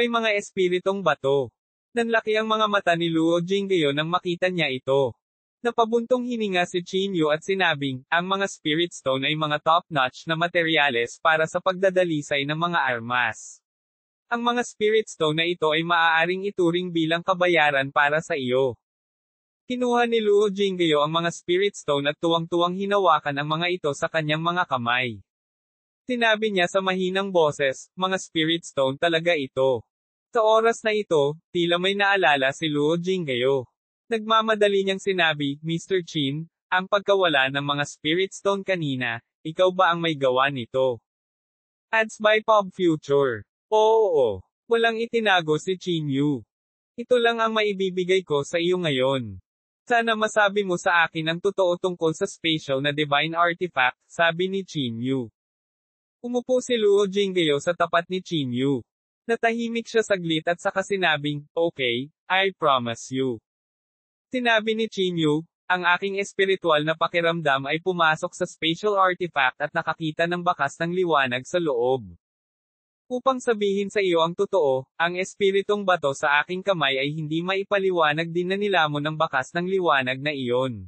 ay mga espiritong bato. Nanlaki ang mga mata ni Luo Jingyo nang makita niya ito. Napabuntong hininga si Chinyu at sinabing, ang mga Spirit Stone ay mga top-notch na materyales para sa pagdadalisay ng mga armas. Ang mga Spirit Stone na ito ay maaaring ituring bilang kabayaran para sa iyo. Kinuha ni Luo Jingyo ang mga Spirit Stone at tuwang-tuwang hinawakan ang mga ito sa kanyang mga kamay. Sinabi niya sa mahinang boses, mga Spirit Stone talaga ito. Sa oras na ito, tila may naalala si Luo Jingyo. Nagmamadali niyang sinabi, Mr. Chin, ang pagkawala ng mga Spirit Stone kanina, ikaw ba ang may gawa nito? Ads by Pop Future. Oo, walang itinago si Chinyu. Ito lang ang maibibigay ko sa iyo ngayon. Sana masabi mo sa akin ang totoo tungkol sa special na divine artifact, sabi ni Chinyu. Umupo si Luo Jingyo sa tapat ni Chinyu. Natahimik siya saglit at saka sinabing, okay, I promise you. Sinabi ni Chinyu, ang aking espiritual na pakiramdam ay pumasok sa spatial artifact at nakakita ng bakas ng liwanag sa loob. Upang sabihin sa iyo ang totoo, ang espiritong bato sa aking kamay ay hindi maipaliwanag din na nilamon ng bakas ng liwanag na iyon.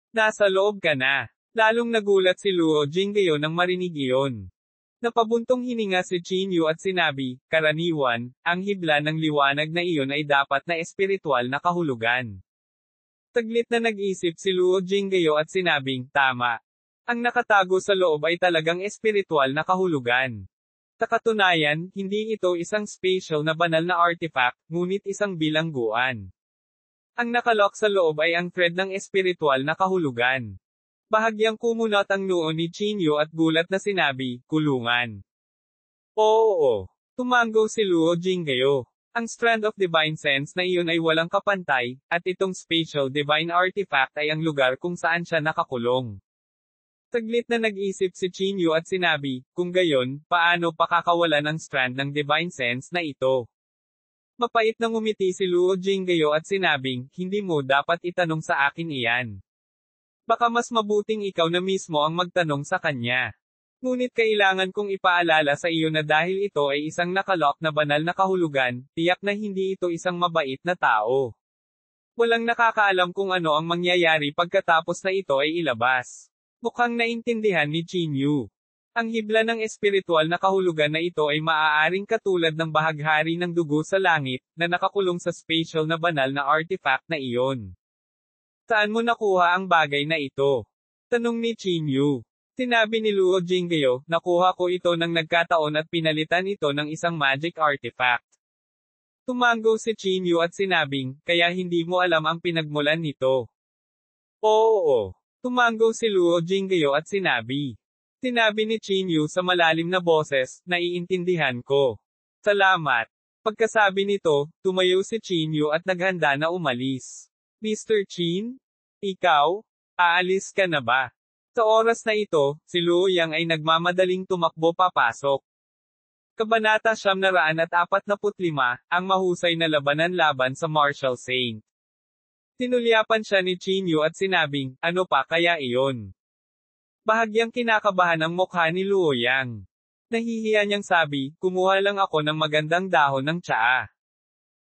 Nasa loob ka na. Lalong nagulat si Luo Jingyo nang marinig iyon. Napabuntong hininga si Chinyu at sinabi, karaniwan, ang hibla ng liwanag na iyon ay dapat na espiritual na kahulugan. Saglit na nag-isip si Luo Jingyo at sinabing, tama. Ang nakatago sa loob ay talagang espiritual na kahulugan. Sa katunayan, hindi ito isang special na banal na artifact, ngunit isang bilangguan. Ang nakalok sa loob ay ang thread ng espiritual na kahulugan. Bahagyang kumunot ang noo ni Chinyu at gulat na sinabi, kulungan. Oo. Tumango si Luo Jingyo. Ang Strand of Divine Sense na iyon ay walang kapantay, at itong Spatial Divine Artifact ay ang lugar kung saan siya nakakulong. Saglit na nag-isip si Chinyu at sinabi, kung gayon, paano pakakawalan ang strand ng Divine Sense na ito? Mapait na ngumiti si Luo Jingyo at sinabing, hindi mo dapat itanong sa akin iyan. Baka mas mabuting ikaw na mismo ang magtanong sa kanya. Ngunit kailangan kong ipaalala sa iyo na dahil ito ay isang nakalok na banal na kahulugan, tiyak na hindi ito isang mabait na tao. Walang nakakaalam kung ano ang mangyayari pagkatapos na ito ay ilabas. Mukhang naintindihan ni Chinyu. Ang hibla ng espiritual na kahulugan na ito ay maaaring katulad ng bahaghari ng dugo sa langit, na nakakulong sa spatial na banal na artifact na iyon. Saan mo nakuha ang bagay na ito? Tanong ni Chinyu. Sinabi ni Luo Jingyo, nakuha ko ito nang nagkataon at pinalitan ito ng isang magic artifact. Tumango si Chinyu at sinabing, kaya hindi mo alam ang pinagmulan nito. Oo. Tumango si Luo Jingyo at sinabi. Sinabi ni Chinyu sa malalim na boses, naiintindihan ko. Salamat. Pagkasabi nito, tumayo si Chinyu at naghanda na umalis. Mr. Chin? Ikaw? Aalis ka na ba? Sa oras na ito, si Luo Yang ay nagmamadaling tumakbo papasok. Kabanata 945, ang mahusay na labanan laban sa Martial Saint. Tinulyapan siya ni Chinyu at sinabing, ano pa kaya iyon? Bahagyang kinakabahan ang mukha ni Luo Yang. Nahihiya niyang sabi, kumuha lang ako ng magandang dahon ng tsaa.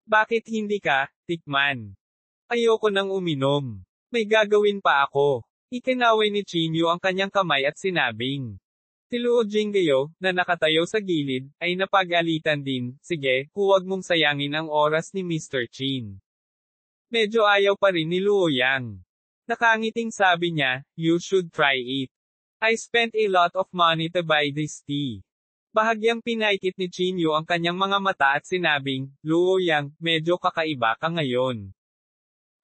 Bakit hindi ka, tikman? Ayoko nang uminom. May gagawin pa ako. Ikinaway ni Chinyu ang kanyang kamay at sinabing. Si Luo Jingyo, na nakatayo sa gilid, ay napag-alitan din, sige, huwag mong sayangin ang oras ni Mr. Chin. Medyo ayaw pa rin ni Luo Yang. Nakangiting sabi niya, you should try it. I spent a lot of money to buy this tea. Bahagyang pinaikit ni Chinyu ang kanyang mga mata at sinabing, Luo Yang, medyo kakaiba ka ngayon.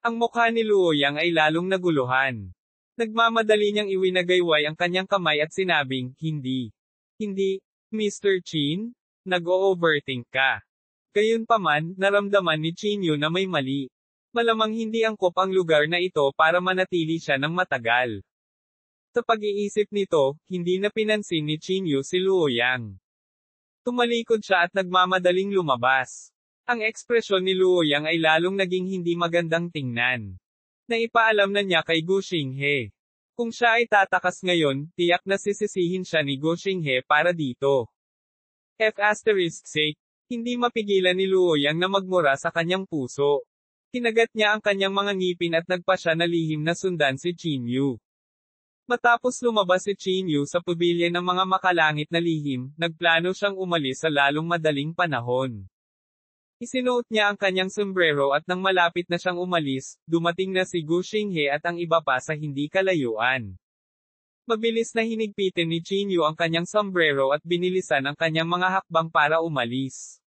Ang mukha ni Luoyang ay lalong naguluhan. Nagmamadali niyang iwinagayway ang kanyang kamay at sinabing, hindi. Hindi, Mr. Qin? Nag-o-overthink ka. Gayunpaman, naramdaman ni Qinyu na may mali. Malamang hindi angkop ang lugar na ito para manatili siya ng matagal. Sa pag-iisip nito, hindi na pinansin ni Qinyu si Luoyang. Tumalikod siya at nagmamadaling lumabas. Ang ekspresyon ni Luoyang ay lalong naging hindi magandang tingnan. Naipaalam na niya kay Gu Xinghe. Kung siya ay tatakas ngayon, tiyak na sisisihin siya ni Gu Xinghe para dito. F***sake, hindi mapigilan ni Luoyang na magmura sa kanyang puso. Kinagat niya ang kanyang mga ngipin at nagpa siya na lihim na sundan si Qinyu. Matapos lumabas si Qinyu sa pabilya ng mga makalangit na lihim, nagplano siyang umalis sa lalong madaling panahon. Isinuot niya ang kanyang sombrero at nang malapit na siyang umalis, dumating na si Gu Xinghe at ang iba pa sa hindi kalayuan. Mabilis na hinigpitin ni Qinyu ang kanyang sombrero at binilisan ang kanyang mga hakbang para umalis.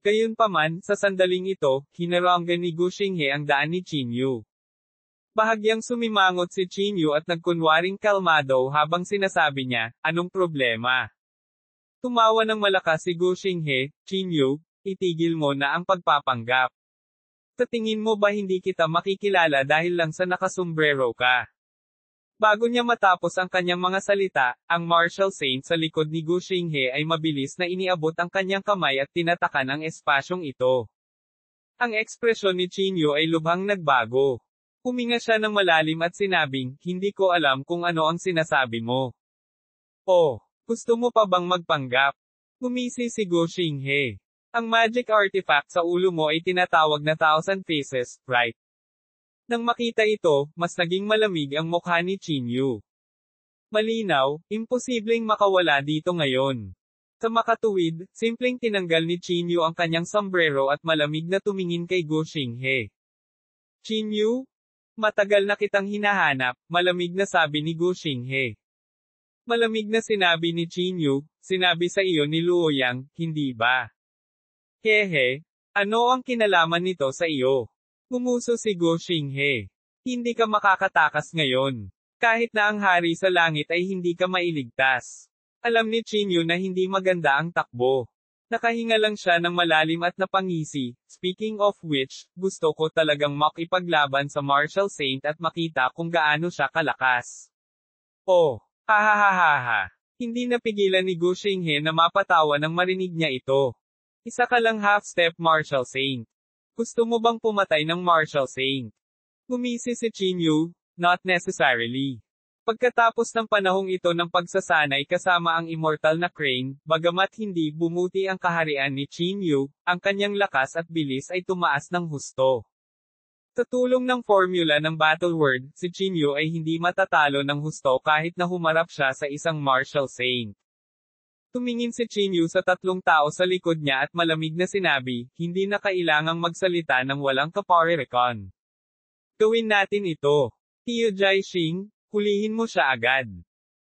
Gayunpaman, sa sandaling ito, hinaranggan ni Gu Xinghe ang daan ni Qinyu. Bahagyang sumimangot si Qinyu at nagkunwaring kalmado habang sinasabi niya, anong problema? Tumawa ng malakas si Gu Xinghe, Qinyu, itigil mo na ang pagpapanggap. Sa tingin mo ba hindi kita makikilala dahil lang sa nakasombrero ka? Bago niya matapos ang kanyang mga salita, ang martial saint sa likod ni Gu Xinghe ay mabilis na iniabot ang kanyang kamay at tinatakan ang espasyong ito. Ang ekspresyon ni Qinyu ay lubhang nagbago. Huminga siya ng malalim at sinabing, hindi ko alam kung ano ang sinasabi mo. Oh, gusto mo pa bang magpanggap? Ngumisi si Gu Xinghe. Ang magic artifact sa ulo mo ay tinatawag na Thousand Faces, right? Nang makita ito, mas naging malamig ang mukha ni Qinyu. Malinaw, imposibleng makawala dito ngayon. Sa makatuwid, simpleng tinanggal ni Qinyu ang kanyang sombrero at malamig na tumingin kay Gu Xinghe. Qinyu? Matagal na kitang hinahanap, malamig na sabi ni Gu Xinghe. Malamig na sinabi ni Qinyu, sinabi sa iyo ni Luoyang, hindi ba? Hehe, ano ang kinalaman nito sa iyo? Gumuso si Gu Xinghe. Hindi ka makakatakas ngayon. Kahit na ang hari sa langit ay hindi ka mailigtas. Alam ni Qinyu na hindi maganda ang takbo. Nakahinga lang siya ng malalim at napangisi. Speaking of which, gusto ko talagang makipaglaban sa martial saint at makita kung gaano siya kalakas. Oh, hahaha. Hindi napigilan ni Gu Xinghe na mapatawa nang marinig niya ito. Isa ka lang half-step martial saint. Gusto mo bang pumatay ng martial saint? Ngumisi si Qinyu, not necessarily. Pagkatapos ng panahong ito ng pagsasanay kasama ang immortal na crane, bagamat hindi bumuti ang kaharian ni Qinyu, ang kanyang lakas at bilis ay tumaas ng husto. Sa tulong ng formula ng battle word, si Qinyu ay hindi matatalo ng husto kahit na humarap siya sa isang martial saint. Tumingin si Qinyu sa tatlong tao sa likod niya at malamig na sinabi, hindi na kailangang magsalita ng walang kaparerekon. Gawin natin ito. Tiyo Jiaxing, hulihin mo siya agad.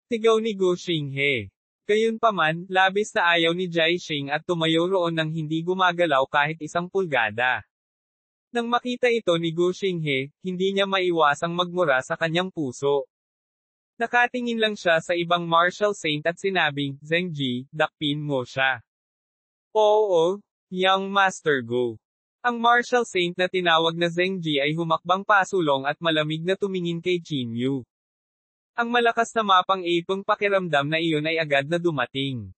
Sigaw ni Gu Xinghe. Gayunpaman, labis na ayaw ni Jiaxing at tumayo roon nang hindi gumagalaw kahit isang pulgada. Nang makita ito ni Gu Xinghe, hindi niya maiwasang magmura sa kanyang puso. Nakatingin lang siya sa ibang martial saint at sinabing, Zhengji, dakpin mo siya. Oo, young Master Gu. Ang martial saint na tinawag na Zhengji ay humakbang pasulong at malamig na tumingin kay Qinyu. Ang malakas na mapang-ipong pakiramdam na iyon ay agad na dumating.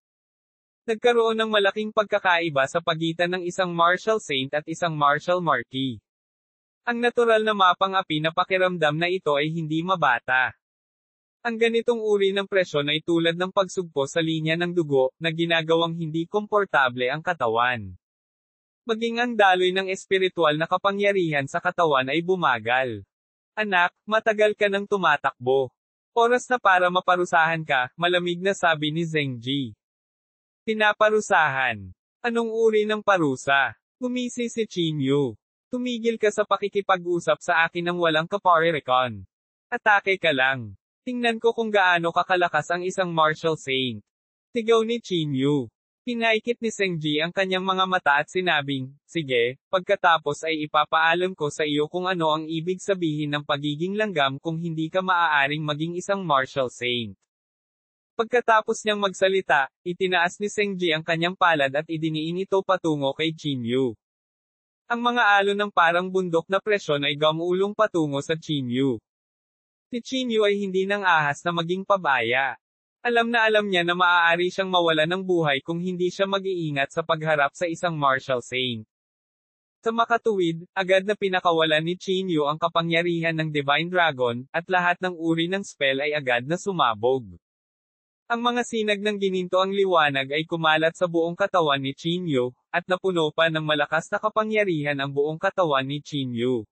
Nagkaroon ng malaking pagkakaiba sa pagitan ng isang martial saint at isang martial marquis. Ang natural na mapang-api na pakiramdam na ito ay hindi mabata. Ang ganitong uri ng presyon ay tulad ng pagsugpo sa linya ng dugo, na ginagawang hindi komportable ang katawan. Maging ang daloy ng espiritual na kapangyarihan sa katawan ay bumagal. Anak, matagal ka nang tumatakbo. Oras na para maparusahan ka, malamig na sabi ni Zhengji. Pinaparusahan. Anong uri ng parusa? Ngumisi si Qinyu. Tumigil ka sa pakikipag-usap sa akin ng walang kaparerekon. Atake ka lang. Tingnan ko kung gaano kakalakas ang isang martial saint. Sigaw ni Qinyu. Pinaikit ni Zhengji ang kanyang mga mata at sinabing, sige, pagkatapos ay ipapaalam ko sa iyo kung ano ang ibig sabihin ng pagiging langgam kung hindi ka maaaring maging isang martial saint. Pagkatapos niyang magsalita, itinaas ni Zhengji ang kanyang palad at idiniin ito patungo kay Qinyu. Ang mga alon ng parang bundok na presyon ay gumulong patungo sa Qinyu. Si Qinyu ay hindi nang ahas na maging pabaya. Alam niya na maaari siyang mawala ng buhay kung hindi siya mag-iingat sa pagharap sa isang martial saint. Sa makatuwid, agad na pinakawalan ni Qinyu ang kapangyarihan ng Divine Dragon, at lahat ng uri ng spell ay agad na sumabog. Ang mga sinag ng gininto ang liwanag ay kumalat sa buong katawan ni Qinyu, at napuno pa ng malakas na kapangyarihan ang buong katawan ni Qinyu.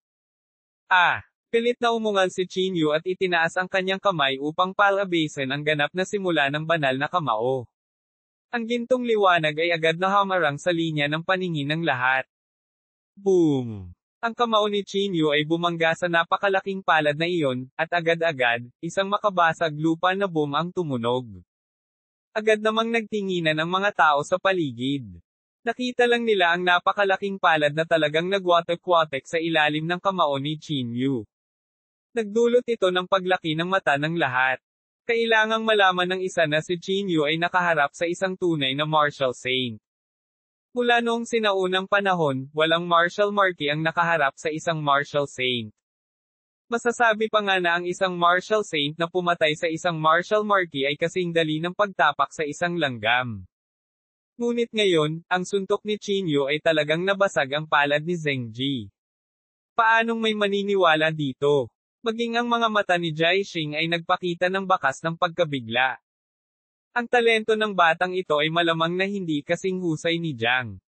Pilit na umungal si Qinyu at itinaas ang kanyang kamay upang palabasin ang ganap na simula ng banal na kamao. Ang gintong liwanag ay agad na hamarang sa linya ng paningin ng lahat. Boom! Ang kamao ni Qinyu ay bumangga sa napakalaking palad na iyon, at agad-agad, isang makabasag lupa na boom ang tumunog. Agad namang nagtinginan ang mga tao sa paligid. Nakita lang nila ang napakalaking palad na talagang nagwatek-watek sa ilalim ng kamao ni Qinyu. Nagdulot ito ng paglaki ng mata ng lahat. Kailangang malaman ng isa na si Qinyu ay nakaharap sa isang tunay na martial saint. Mula noong sinaunang panahon, walang martial marquee ang nakaharap sa isang martial saint. Masasabi pa nga na ang isang martial saint na pumatay sa isang martial marquee ay kasing dali ng pagtapak sa isang langgam. Ngunit ngayon, ang suntok ni Qinyu ay talagang nabasag ang palad ni Zhengji. Paanong may maniniwala dito? Maging ang mga mata ni Jiaxing ay nagpakita ng bakas ng pagkabigla. Ang talento ng batang ito ay malamang na hindi kasing husay ni Jiang.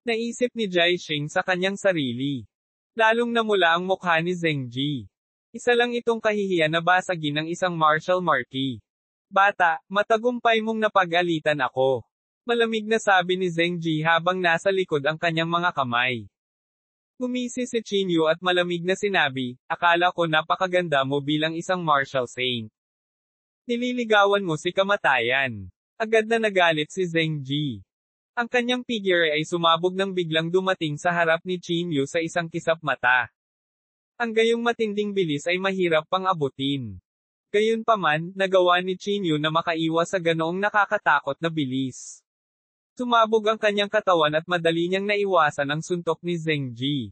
Naisip ni Jiaxing sa kanyang sarili. Lalong namula ang mukha ni Zhengji. Isa lang itong kahihiyan na basagin ng isang martial marquee. Bata, matagumpay mong napag-alitan ako. Malamig na sabi ni Zhengji habang nasa likod ang kanyang mga kamay. Gumisi si Qinyu at malamig na sinabi, akala ko napakaganda mo bilang isang martial saint. Nililigawan mo si kamatayan. Agad na nagalit si Zhengji. Ang kanyang figure ay sumabog nang biglang dumating sa harap ni Qinyu sa isang kisap mata. Ang gayong matinding bilis ay mahirap pang abutin. Gayunpaman, nagawa ni Qinyu na makaiwas sa ganoong nakakatakot na bilis. Sumabog ang kanyang katawan at madali niyang naiwasan ang suntok ni Zhengji.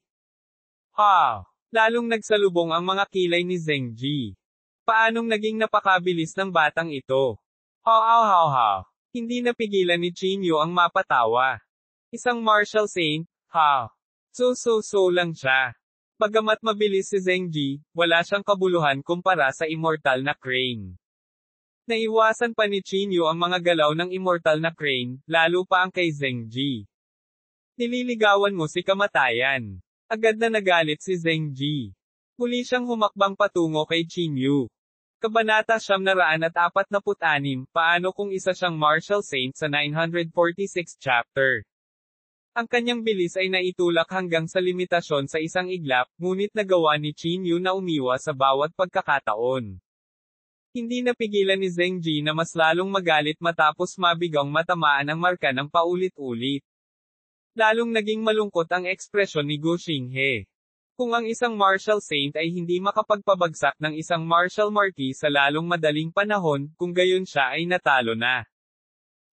Lalong nagsalubong ang mga kilay ni Zhengji. Paanong naging napakabilis ng batang ito? Hindi napigilan ni Qinyu ang mapatawa. Isang martial saint, So lang siya. Bagamat mabilis si Zhengji, wala siyang kabuluhan kumpara sa immortal na crane. Naiwasan pa ni Qinyu ang mga galaw ng immortal na crane, lalo pa ang kay Zhengji. Nililigawan mo si kamatayan. Agad na nagalit si Zhengji. Muli siyang humakbang patungo kay Qinyu. Kabanata 946, paano kung isa siyang martial saint sa 946 chapter. Ang kanyang bilis ay naitulak hanggang sa limitasyon sa isang iglap, ngunit nagawa ni Qinyu na umiwas sa bawat pagkakataon. Hindi napigilan ni Zhengji na mas lalong magalit matapos mabigang matamaan ang marka ng paulit-ulit. Lalong naging malungkot ang ekspresyon ni Gu Xinghe. Kung ang isang martial saint ay hindi makapagpabagsak ng isang martial marquee sa lalong madaling panahon, kung gayon siya ay natalo na.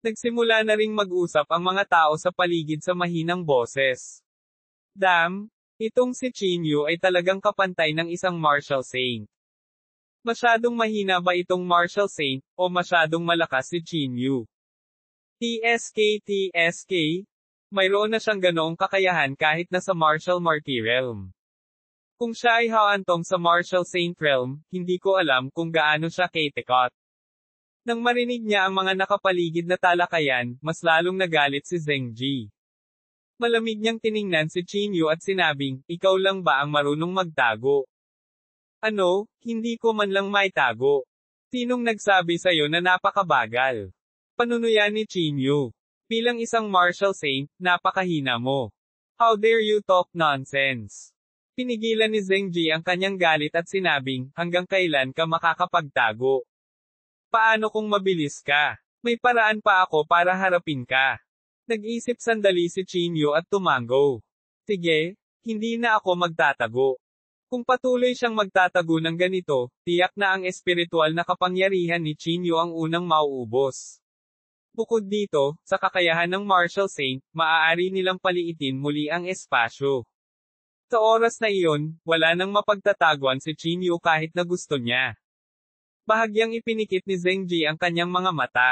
Nagsimula na ring mag-usap ang mga tao sa paligid sa mahinang boses. Itong si Qinyu ay talagang kapantay ng isang martial saint. Masyadong mahina ba itong martial saint, o masyadong malakas si Qinyu? TSK, mayroon na siyang ganoong kakayahan kahit na sa martial marquee realm. Kung siya ay haantong sa martial saint realm, hindi ko alam kung gaano siya katekot. Nang marinig niya ang mga nakapaligid na talakayan, mas lalong nagalit si Zhengji. Malamig niyang tiningnan si Qinyu at sinabing, ikaw lang ba ang marunong magtago? Ano, hindi ko man lang maitago. Sinong nagsabi sa'yo na napakabagal? Panunuyan ni Qinyu. Bilang isang martial saint, napakahina mo. How dare you talk nonsense? Pinigilan ni Zhengji ang kanyang galit at sinabing, hanggang kailan ka makakapagtago? Paano kung mabilis ka? May paraan pa ako para harapin ka. Nag-isip sandali si Chinyu at tumango. Sige, hindi na ako magtatago. Kung patuloy siyang magtatago ng ganito, tiyak na ang espiritual na kapangyarihan ni Chinyu ang unang mauubos. Bukod dito, sa kakayahan ng Martial Saint, maaari nilang paliitin muli ang espasyo. Sa oras na iyon, wala nang mapagtataguan si Chinyu kahit na gusto niya. Bahagyang ipinikit ni Zhengji ang kanyang mga mata.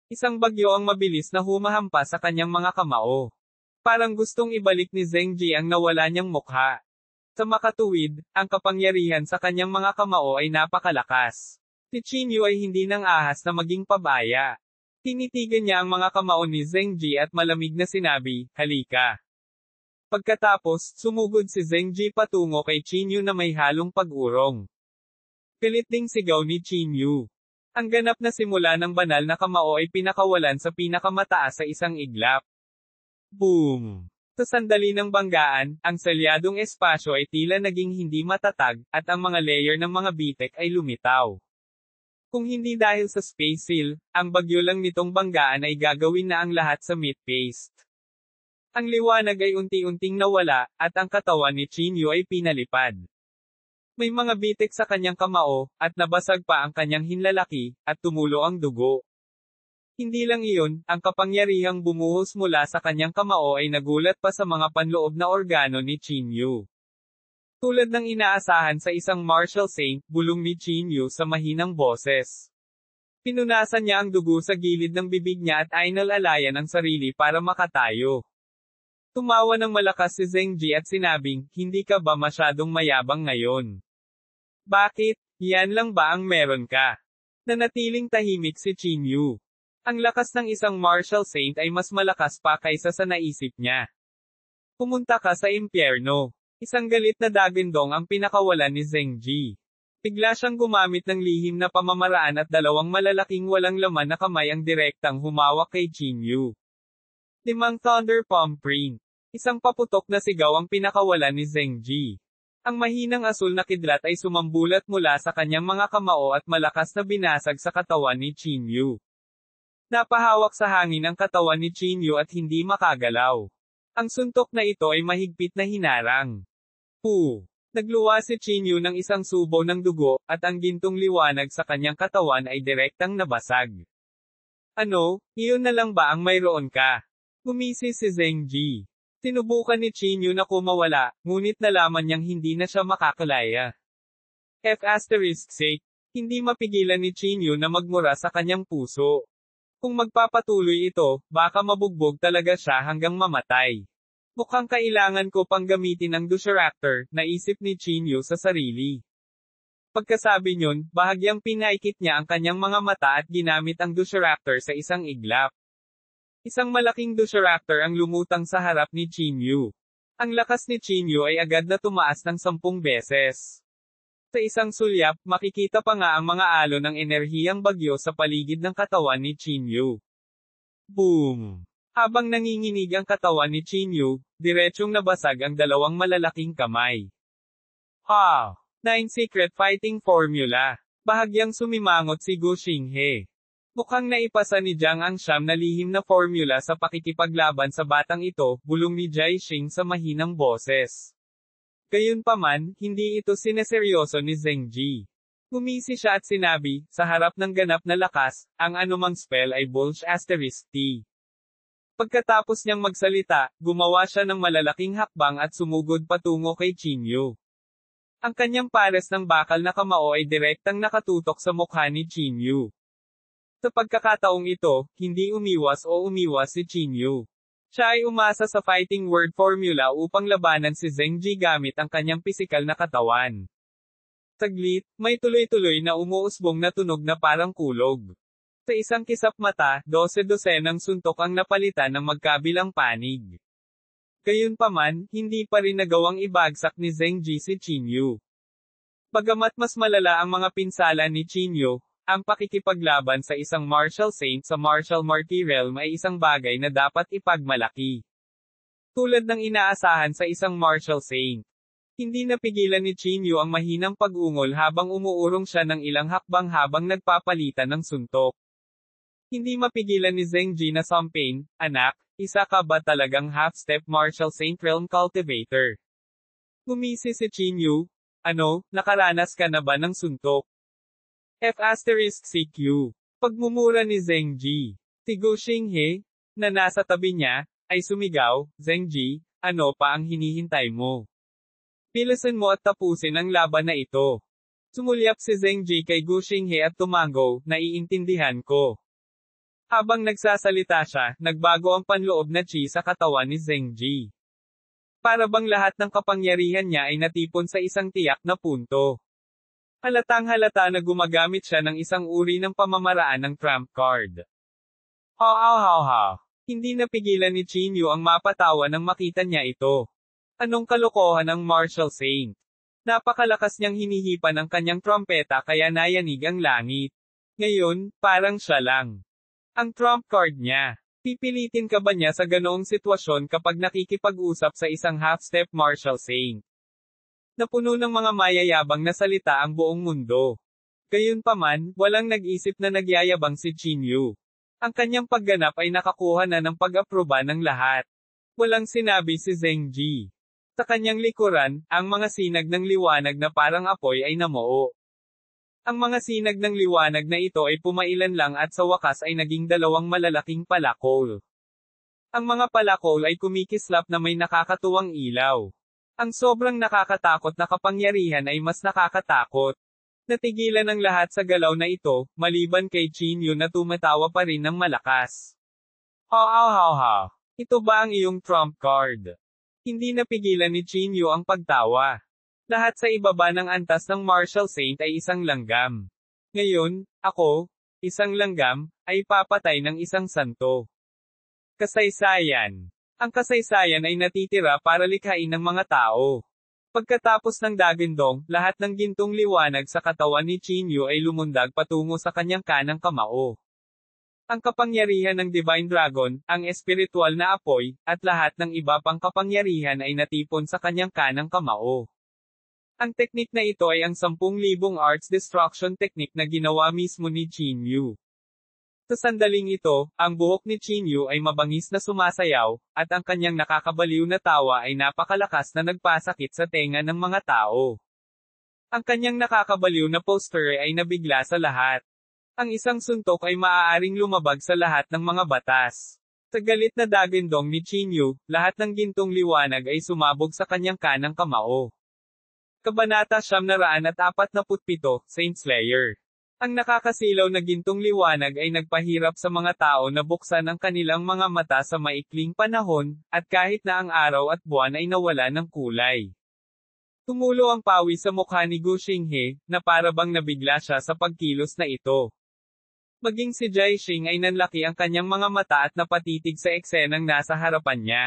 Isang bagyo ang mabilis na humahampas sa kanyang mga kamao. Parang gustong ibalik ni Zhengji ang nawala niyang mukha. Sa makatuwid, ang kapangyarihan sa kanyang mga kamao ay napakalakas. Si Chinyu ay hindi nang ahas na maging pabaya. Tinitigan niya ang mga kamao ni Zhengji at malamig na sinabi, halika. Pagkatapos, sumugod si Zhengji patungo kay Chinyu na may halong pag-urong. Pilit ding sigaw ni Chinyu. Ang ganap na simula ng banal na kamao ay pinakawalan sa pinakamataas sa isang iglap. Boom! Sa sandali ng banggaan, ang salyadong espasyo ay tila naging hindi matatag, at ang mga layer ng mga bitek ay lumitaw. Kung hindi dahil sa space seal, ang bagyo lang nitong banggaan ay gagawin na ang lahat sa meat paste. Ang liwanag ay unti-unting nawala, at ang katawan ni Chinyu ay pinalipad. May mga bitek sa kanyang kamao, at nabasag pa ang kanyang hinlalaki, at tumulo ang dugo. Hindi lang iyon, ang kapangyarihang bumuhos mula sa kanyang kamao ay nagulat pa sa mga panloob na organo ni Chinyu. Tulad ng inaasahan sa isang martial saint, bulong ni Chinyu sa mahinang boses. Pinunasan niya ang dugo sa gilid ng bibig niya at ainalalayan ang sarili para makatayo. Tumawa ng malakas si Zhengji at sinabing, hindi ka ba masyadong mayabang ngayon? Bakit? Yan lang ba ang meron ka? Nanatiling tahimik si Chinyu. Ang lakas ng isang martial saint ay mas malakas pa kaysa sa naisip niya. Pumunta ka sa impyerno. Isang galit na dagindong ang pinakawalan ni Zhengji. Bigla siyang gumamit ng lihim na pamamaraan at dalawang malalaking walang laman na kamay ang direktang humawak kay Chinyu. 5 Thunder Palm Print. Isang paputok na sigaw ang pinakawalan ni Zhengji. Ang mahinang asul na kidlat ay sumambulat mula sa kanyang mga kamao at malakas na binasag sa katawan ni Chinyu. Napahawak sa hangin ang katawan ni Chinyu at hindi makagalaw. Ang suntok na ito ay mahigpit na hinarang. Nagluwa si Chinyu ng isang subo ng dugo, at ang gintong liwanag sa kanyang katawan ay direktang nabasag. Ano, iyon na lang ba ang mayroon ka? Gumisi si Zhengji. Sinubukan ni Chinyu na kumawala, ngunit nalaman niyang hindi na siya makakalaya. F***, hindi mapigilan ni Chinyu na magmura sa kanyang puso. Kung magpapatuloy ito, baka mabugbog talaga siya hanggang mamatay. Mukhang kailangan ko pang gamitin ang Dusheractor, naisip ni Chinyu sa sarili. Pagkasabi niyon, bahagyang pinaikit niya ang kanyang mga mata at ginamit ang Dusheractor sa isang iglap. Isang malaking Dusheractor ang lumutang sa harap ni Chinyu. Ang lakas ni Chinyu ay agad na tumaas ng 10 beses. Sa isang sulyap, makikita pa nga ang mga alon ng enerhiyang bagyo sa paligid ng katawan ni Chinyu. Boom! Habang nanginginig ang katawan ni Chinyu, diretsyong nabasag ang dalawang malalaking kamay. 9 Secret Fighting Formula. Bahagyang sumimangot si Gu Xinghe. Mukhang naipasa ni Jiang ang siyam na lihim na formula sa pakikipaglaban sa batang ito, bulong ni Jai Xing sa mahinang boses. Gayunpaman, hindi ito sineseryoso ni Zhengji. Gumisi siya at sinabi, sa harap ng ganap na lakas, ang anumang spell ay ***T. Pagkatapos niyang magsalita, gumawa siya ng malalaking hakbang at sumugod patungo kay Chinyu. Ang kanyang pares ng bakal na kamao ay direktang nakatutok sa mukha ni Chinyu. Sa pagkakataong ito, hindi umiwas si Chinyu. Siya ay umasa sa fighting word formula upang labanan si Zhengji gamit ang kanyang pisikal na katawan. Saglit, may tuloy-tuloy na umuusbong na tunog na parang kulog. Sa isang kisap mata, 12-dosenang suntok ang napalitan ng magkabilang panig. Gayunpaman, hindi pa rin nagawang ibagsak ni Zhengji si Chinyu. Bagamat mas malala ang mga pinsala ni Chinyu, ang pakikipaglaban sa isang martial saint sa martial marty realm ay isang bagay na dapat ipagmalaki. Tulad ng inaasahan sa isang martial saint. Hindi napigilan ni Chinyu ang mahinang pag-ungol habang umuurong siya ng ilang hakbang habang nagpapalitan ng suntok. Hindi mapigilan ni Zheng Ji na sampain, "Anak, isa ka ba talagang half-step martial saint realm cultivator?" Ngumisi si Qin Yu. "Ano, nakaranas ka na ba ng suntok?" F***CQ. Pagmumura ni Zheng Ji. Si Gu Xinghe, na nasa tabi niya, ay sumigaw, "Zheng Ji, ano pa ang hinihintay mo? Bilisan mo at tapusin ang laban na ito." Sumulyap si Zheng Ji kay Gu Xinghe at tumango, "Naiintindihan ko." Habang nagsasalita siya, nagbago ang panloob na chi sa katawan ni Zheng Ji. Para bang lahat ng kapangyarihan niya ay natipon sa isang tiyak na punto. Halatang-halata na gumagamit siya ng isang uri ng pamamaraan ng trump card. Ha. Hindi napigilan ni Qin Yu ang mapatawa nang makita niya ito. Anong kalokohan ang martial saint? Napakalakas niyang hinihipan ang kanyang trompeta kaya nayanig ang langit. Ngayon, parang siya lang ang trump card niya. Pipilitin ka ba niya sa ganoong sitwasyon kapag nakikipag-usap sa isang half-step martial saint? Napuno ng mga mayayabang na salita ang buong mundo. Gayunpaman, walang nag-isip na nagyayabang si Qin Yu. Ang kanyang pagganap ay nakakuha na ng pag-aproba ng lahat. Walang sinabi si Zheng Ji. Sa kanyang likuran, ang mga sinag ng liwanag na parang apoy ay namuo. Ang mga sinag ng liwanag na ito ay pumailan lang at sa wakas ay naging dalawang malalaking palakol. Ang mga palakol ay kumikislap na may nakakatuwang ilaw. Ang sobrang nakakatakot na kapangyarihan ay mas nakakatakot. Natigilan ang lahat sa galaw na ito, maliban kay Qin Yu na tumatawa pa rin ng malakas. Ha. Ito ba ang iyong trump card? Hindi napigilan ni Qin Yu ang pagtawa. Lahat sa ibaba ng antas ng martial saint ay isang langgam. Ngayon, ako, isang langgam, ay papatay ng isang santo. Kasaysayan. Ang kasaysayan ay natitira para likhain ng mga tao. Pagkatapos ng dagindong, lahat ng gintong liwanag sa katawan ni Qin Yu ay lumundag patungo sa kanyang kanang kamao. Ang kapangyarihan ng Divine Dragon, ang espiritual na apoy, at lahat ng iba pang kapangyarihan ay natipon sa kanyang kanang kamao. Ang teknik na ito ay ang 10,000 arts destruction technique na ginawa mismo ni Qin Yu. Sa sandaling ito, ang buhok ni Qin Yu ay mabangis na sumasayaw, at ang kanyang nakakabaliw na tawa ay napakalakas na nagpasakit sa tenga ng mga tao. Ang kanyang nakakabaliw na poster ay nabigla sa lahat. Ang isang suntok ay maaaring lumabag sa lahat ng mga batas. Sa galit na dagindong ni Qin Yu, lahat ng gintong liwanag ay sumabog sa kanyang kanang kamao. Kabanata 947, Saint Slayer. Ang nakakasilaw na gintong liwanag ay nagpahirap sa mga tao na buksan ang kanilang mga mata sa maikling panahon, at kahit na ang araw at buwan ay nawala ng kulay. Tumulo ang pawis sa mukha ni Gu Xinghe, na para bang nabigla siya sa pagkilos na ito. Maging si Jai Xing ay nanlaki ang kanyang mga mata at napatitig sa eksenang nasa harapan niya.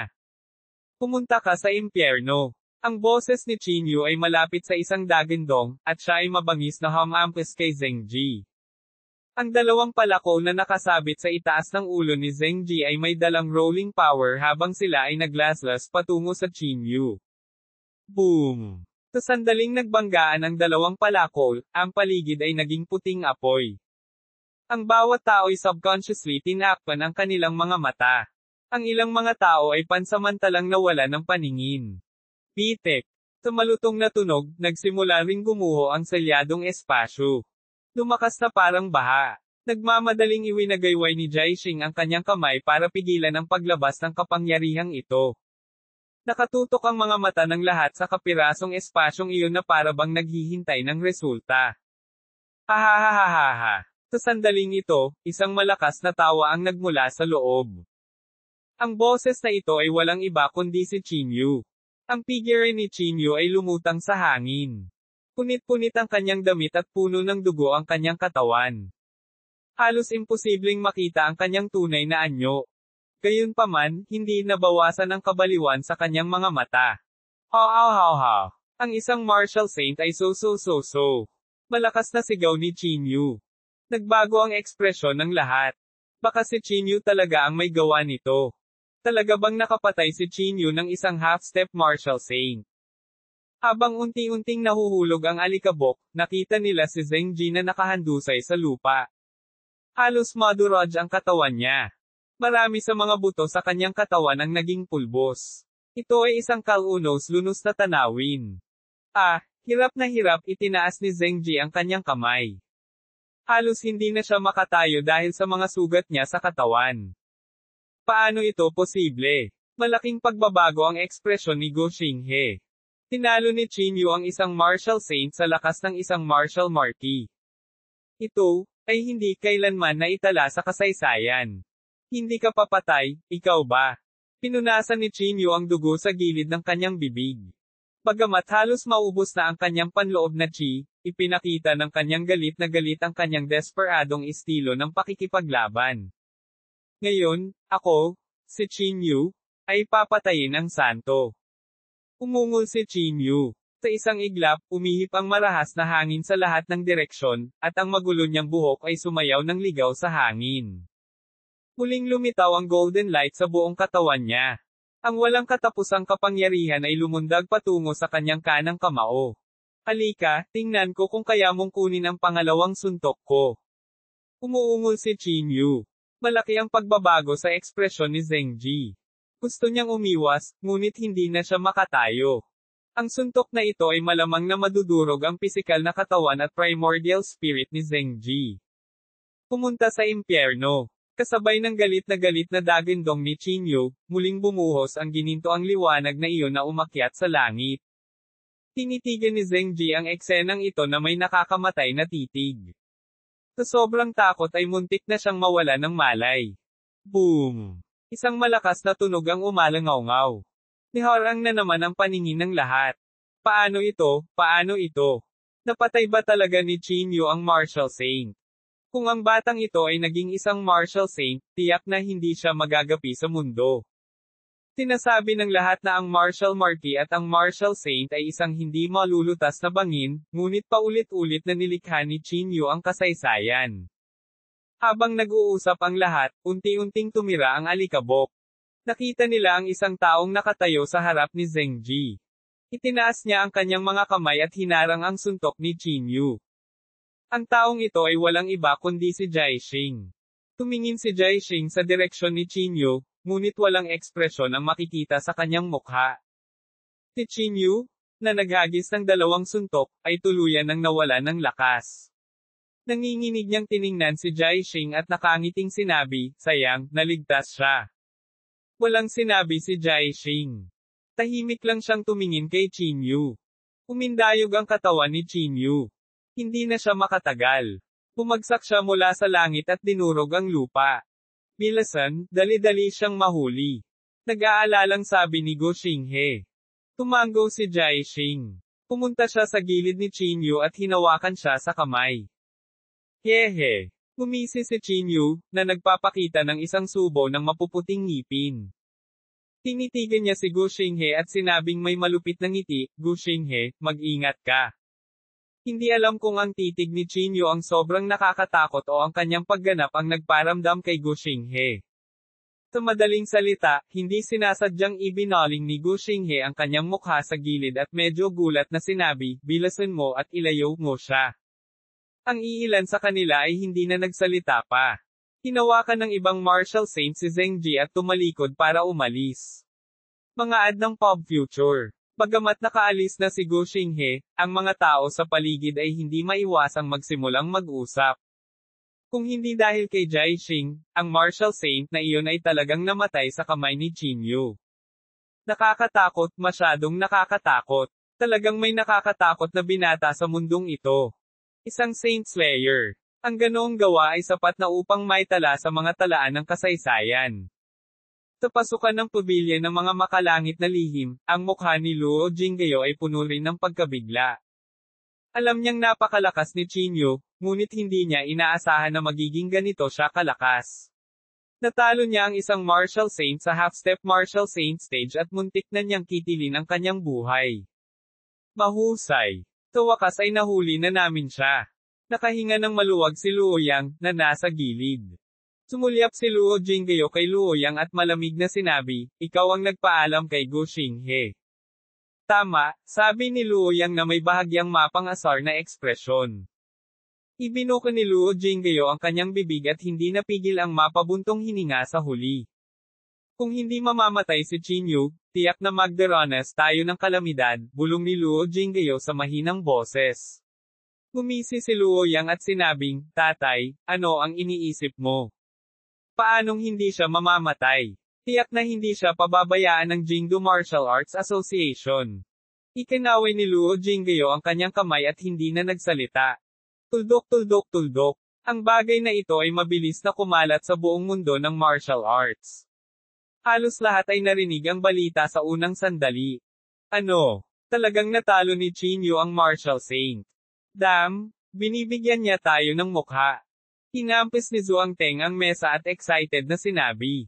Pumunta ka sa impyerno. Ang boses ni Qin Yu ay malapit sa isang dagindong, at siya ay mabangis na humampis kay Zheng Ji. Ang dalawang palakol na nakasabit sa itaas ng ulo ni Zheng Ji ay may dalang rolling power habang sila ay naglaslas patungo sa Qin Yu. Boom! Sa sandaling nagbanggaan ang dalawang palakol, ang paligid ay naging puting apoy. Ang bawat tao ay subconsciously tinakpan ang kanilang mga mata. Ang ilang mga tao ay pansamantalang nawala ng paningin. Pitek. Sa malutong na tunog, nagsimula ring gumuho ang selyadong espasyo. Lumakas na parang baha. Nagmamadaling iwinagayway ni Jai Xing ang kanyang kamay para pigilan ang paglabas ng kapangyarihang ito. Nakatutok ang mga mata ng lahat sa kapirasong espasyong iyon na para bang naghihintay ng resulta. Ha. Sa sandaling ito, isang malakas na tawa ang nagmula sa loob. Ang boses na ito ay walang iba kundi si Qin Yu. Ang figure ni Qin Yu ay lumutang sa hangin. Punit-punit ang kanyang damit at puno ng dugo ang kanyang katawan. Halos imposibleng makita ang kanyang tunay na anyo. Gayunpaman, hindi nabawasan ang kabaliwan sa kanyang mga mata. Ha. Ang isang martial saint ay so. Malakas na sigaw ni Qin Yu. Nagbago ang ekspresyon ng lahat. Baka si Qin Yu talaga ang may gawa nito. Talaga bang nakapatay si Qin Yu ng isang half-step martial saint? Habang unti-unting nahuhulog ang alikabok, nakita nila si Zheng Ji na nakahandusay sa lupa. Halos madurog ang katawan niya. Marami sa mga buto sa kanyang katawan ang naging pulbos. Ito ay isang kalunos-lunos na tanawin. Hirap na hirap itinaas ni Zhengji ang kanyang kamay. Halos hindi na siya makatayo dahil sa mga sugat niya sa katawan. Paano ito posible? Malaking pagbabago ang ekspresyon ni Gu Xinghe. Tinalo ni Qin Yu ang isang martial saint sa lakas ng isang martial marquis. Ito ay hindi kailanman naitala sa kasaysayan. Hindi ka papatay, ikaw ba? Pinunasan ni Qin Yu ang dugo sa gilid ng kanyang bibig. Bagamat halos maubos na ang kanyang panloob na chi, ipinakita ng kanyang galit na galit ang kanyang desperadong estilo ng pakikipaglaban. Ngayon, ako, si Qin Yu, ay papatayin ang santo. Umungol si Qin Yu. Sa isang iglap, umihip ang marahas na hangin sa lahat ng direksyon, at ang magulo niyang buhok ay sumayaw ng ligaw sa hangin. Muling lumitaw ang golden light sa buong katawan niya. Ang walang katapusang kapangyarihan ay lumundag patungo sa kanyang kanang kamao. Halika, tingnan ko kung kaya mong kunin ang pangalawang suntok ko. Umuungol si Qin Yu. Malaki ang pagbabago sa ekspresyon ni Zhengji. Gusto niyang umiwas, ngunit hindi na siya makatayo. Ang suntok na ito ay malamang na madudurog ang pisikal na katawan at primordial spirit ni Zhengji. Pumunta sa impyerno. Kasabay ng galit na dagindong ni Qin Yu, muling bumuhos ang ginintoang liwanag na iyon na umakyat sa langit. Tinitigan ni Zhengji ang eksenang ito na may nakakamatay na titig. Sa sobrang takot ay muntik na siyang mawala ng malay. Boom! Isang malakas na tunog ang umalangaw-ngaw. Niharang na naman ang paningin ng lahat. Paano ito? Paano ito? Napatay ba talaga ni Qin Yu ang martial saint? Kung ang batang ito ay naging isang martial saint, tiyak na hindi siya magagapi sa mundo. Sinasabi ng lahat na ang martial marquis at ang martial saint ay isang hindi malulutas na bangin, ngunit paulit-ulit na nilikha ni Qin Yu ang kasaysayan. Habang nag-uusap ang lahat, unti-unting tumira ang alikabok. Nakita nila ang isang taong nakatayo sa harap ni Zhengji. Itinaas niya ang kanyang mga kamay at hinarang ang suntok ni Qin Yu. Ang taong ito ay walang iba kundi si Jiaxing. Tumingin si Jiaxing sa direksyon ni Qin Yu, ngunit walang ekspresyon ang makikita sa kanyang mukha. Si Qin Yu, na naghagis ng dalawang suntok, ay tuluyan ng nawala ng lakas. Nanginginig niyang tiningnan si Jiaxing at nakangiting sinabi, sayang, naligtas siya. Walang sinabi si Jiaxing. Tahimik lang siyang tumingin kay Qin Yu. Umindayog ang katawan ni Qin Yu. Hindi na siya makatagal. Bumagsak siya mula sa langit at dinurog ang lupa. Bilasan, dali-dali siyang mahuli. Nag-aalalang sabi ni Gu Xinghe. Tumango si Jiaxing. Pumunta siya sa gilid ni Qin Yu at hinawakan siya sa kamay. Hehe. Gumisi si Qin Yu, na nagpapakita ng isang subo ng mapuputing ngipin. Tinitigan niya si Gu Xinghe at sinabing may malupit na ngiti, Gu Xinghe, mag-ingat ka. Hindi alam kung ang titig ni Qin Yu ang sobrang nakakatakot o ang kanyang pagganap ang nagparamdam kay Gu Xinghe. Sa madaling salita, hindi sinasadyang ibinaling ni Gu Xinghe ang kanyang mukha sa gilid at medyo gulat na sinabi, bilasan mo at ilayo mo siya. Ang iilan sa kanila ay hindi na nagsalita pa. Hinawakan ng ibang martial saint si Zhengji at tumalikod para umalis. Mga ad ng Pop Future. Bagamat nakaalis na si Gu Xinghe, ang mga tao sa paligid ay hindi maiwasang magsimulang mag-usap. Kung hindi dahil kay Jiaxing, ang martial saint na iyon ay talagang namatay sa kamay ni Qin Yu. Nakakatakot, masyadong nakakatakot. Talagang may nakakatakot na binata sa mundong ito. Isang Saint Slayer. Ang ganoong gawa ay sapat na upang maitala sa mga talaan ng kasaysayan. Sa pasukan ng pavilion ng mga makalangit na lihim, ang mukha ni Luo Jinggayo ay puno rin ng pagkabigla. Alam niyang napakalakas ni Qin Yu, ngunit hindi niya inaasahan na magiging ganito siya kalakas. Natalo niya ang isang martial saint sa half-step martial saint stage at muntik na niyang kitilin ang kanyang buhay. Mahusay. Sa wakas ay nahuli na namin siya. Nakahinga ng maluwag si Luo Yang, na nasa gilid. Sumulyap si Luo Jinggayo kay Luo Yang at malamig na sinabi, ikaw ang nagpaalam kay Gu Xinghe. Tama, sabi ni Luo Yang na may bahagyang mapang-asar na ekspresyon. Ibinuko ni Luo Jingyo ang kanyang bibig at hindi napigil ang mapabuntong hininga sa huli. Kung hindi mamamatay si Chinyu, tiyak na magdaranas tayo ng kalamidad, bulong ni Luo Jingyo sa mahinang boses. Gumisi si Luo Yang at sinabing, Tatay, ano ang iniisip mo? Paanong hindi siya mamamatay? Tiyak na hindi siya pababayaan ng Jingdo Martial Arts Association. Ikinaway ni Luo Jingyo ang kanyang kamay at hindi na nagsalita. Tuldok tuldok tuldok. Ang bagay na ito ay mabilis na kumalat sa buong mundo ng martial arts. Halos lahat ay narinig ang balita sa unang sandali. Ano? Talagang natalo ni Chinyu ang martial saint. Damn, binibigyan niya tayo ng mukha. Hinampis ni Zhuang Teng ang mesa at excited na sinabi.